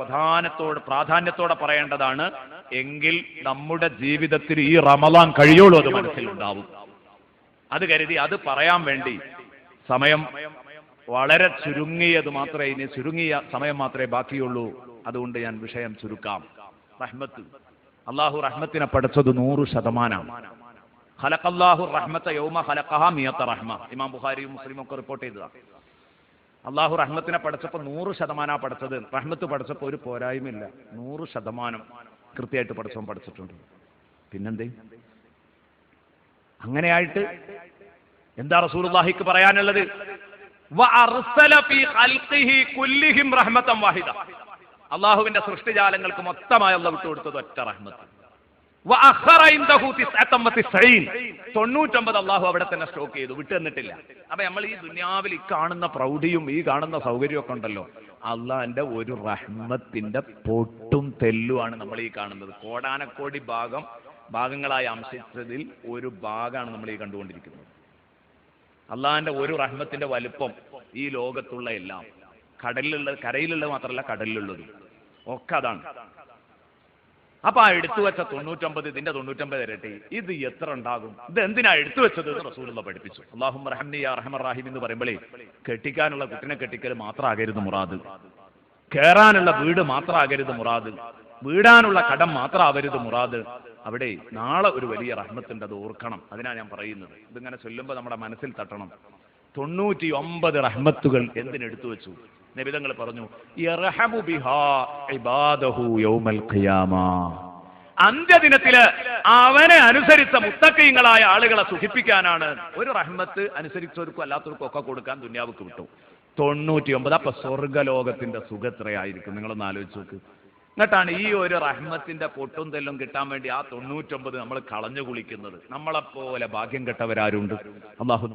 പ്രാധാന്യത്തോടെ പറയേണ്ടതാണ്. എങ്കിൽ നമ്മുടെ ജീവിതത്തിൽ ഈ റമളാൻ കഴിയുള്ളൂ, അത് മനസ്സിലുണ്ടാവും. അത് കരുതി അത് പറയാൻ വേണ്ടി സമയം വളരെ ചുരുങ്ങിയ സമയം മാത്രമേ ബാക്കിയുള്ളൂ. അതുകൊണ്ട് ഞാൻ വിഷയം ചുരുക്കാം. റഹ്മത്ത്, അള്ളാഹു റഹ്മത്തിനെ പഠിച്ചത് 100%. ഖലഖല്ലാഹു റഹ്മത യൗമ ഖലഖഹാ മിയത റഹ്മ. ഇമാം ബുഖാരിയും മുസ്ലിമും ഒക്കെ റിപ്പോർട്ട് ചെയ്തതാണ്. അള്ളാഹു റഹ്മത്തിനെ പഠിച്ചപ്പോൾ 100% പഠിച്ചത്. റഹ്മത്ത് പഠിച്ചപ്പോൾ ഒരു പോരായ്മയില്ല, 100% കൃത്യമായിട്ട് പഠിച്ചവൻ പഠിച്ചിട്ടുണ്ട്. പിന്നെന്തേ? അങ്ങനെയായിട്ട് എന്താ റസൂലുള്ളാഹിക്ക് പറയാനുള്ളത്? വഅർസല ഫീ ഖൽഖിഹി കുല്ലിഹിം റഹ്മതൻ വാഹിദ. അള്ളാഹുവിന്റെ സൃഷ്ടിജാലങ്ങൾക്ക് മൊത്തമായി അള്ളാഹു വിട്ടുകൊടുത്തത് ഒറ്റ റഹ്മത്ത്. വഅഖറ ഇൻദഹു 99 അള്ളാഹു അവിടെ തന്നെ സ്റ്റോക്ക് ചെയ്തു, വിട്ടു തന്നിട്ടില്ല. അപ്പൊ നമ്മൾ ഈ ദുനിയാവിൽ ഈ കാണുന്ന പ്രൗഢിയും ഈ കാണുന്ന സൗകര്യമൊക്കെ ഉണ്ടല്ലോ, അള്ളാഹിന്റെ ഒരു റഹ്മത്തിന്റെ പൊട്ടും തെല്ലുമാണ് നമ്മൾ ഈ കാണുന്നത്. കോടാനക്കോടി ഭാഗങ്ങളായി അംശിച്ചതിൽ ഒരു ഭാഗമാണ് നമ്മൾ ഈ കണ്ടുകൊണ്ടിരിക്കുന്നത്. അള്ളാഹിന്റെ ഒരു റഹ്മത്തിന്റെ വലുപ്പം ഈ ലോകത്തുള്ള എല്ലാം, കരയിലുള്ളത് മാത്രമല്ല കടലിലുള്ളതും ഒക്കെ അതാണ്. അപ്പൊ ആ എടുത്തു വെച്ച 99 ഇതിന്റെ 99 ഇരട്ടി, ഇത് എത്ര ഉണ്ടാകും? ഇത് എന്തിനാ എടുത്തു വെച്ചത് എന്ന് റസൂലുള്ള പഠിപ്പിച്ചു. അല്ലാഹുമ്മ റഹ്മനി യാ അർഹമർ റഹീം എന്ന് പറയുമ്പോഴേ കെട്ടിക്കാനുള്ള കുട്ടിനെ കെട്ടിക്കൽ മാത്രമാകരുത് മുറാദ്, കയറാനുള്ള വീട് മാത്രമാകരുത് മുറാദ്, വീടാനുള്ള കടം മാത്രമാവരുത് മുറാദ്. അവിടെ നാളെ ഒരു വലിയ റഹ്മത്തുണ്ട്, അത് ഓർക്കണം. അതിനാണ് ഞാൻ പറയുന്നത്. ഇതിങ്ങനെ ചൊല്ലുമ്പോൾ നമ്മുടെ മനസ്സിൽ തട്ടണം. 99 റഹ്മത്തുകൾ എന്തിനെടുത്തു വെച്ചു? നബിതങ്ങൾ പറഞ്ഞു യർഹമു ബിഹാ ഇബാദഹു യൗമൽ ഖിയാമ. അന്ത്യദിനത്തില് അവനെ അനുസരിച്ച മുത്തഖീങ്ങളായ ആളുകളെ സുഖിപ്പിക്കാനാണ്. ഒരു റഹ്മത്ത് അനുസരിച്ചവർക്കും അല്ലാത്തവർക്കും ഒക്കെ കൊടുക്കാൻ ദുനിയാവുക്ക് വിട്ടു. 99. അപ്പൊ സ്വർഗലോകത്തിന്റെ സുഖത്രയായിരിക്കും നിങ്ങളൊന്ന് ആലോചിച്ച് നോക്ക്. എന്നിട്ടാണ് ഈ ഒരു റഹ്മത്തിന്റെ പൊട്ടും തെല്ലും കിട്ടാൻ വേണ്ടി ആ 99 നമ്മൾ കളഞ്ഞു കുളിക്കുന്നത്. നമ്മളെപ്പോലെ ഭാഗ്യം കെട്ടവരാരുണ്ട്? അല്ലാഹു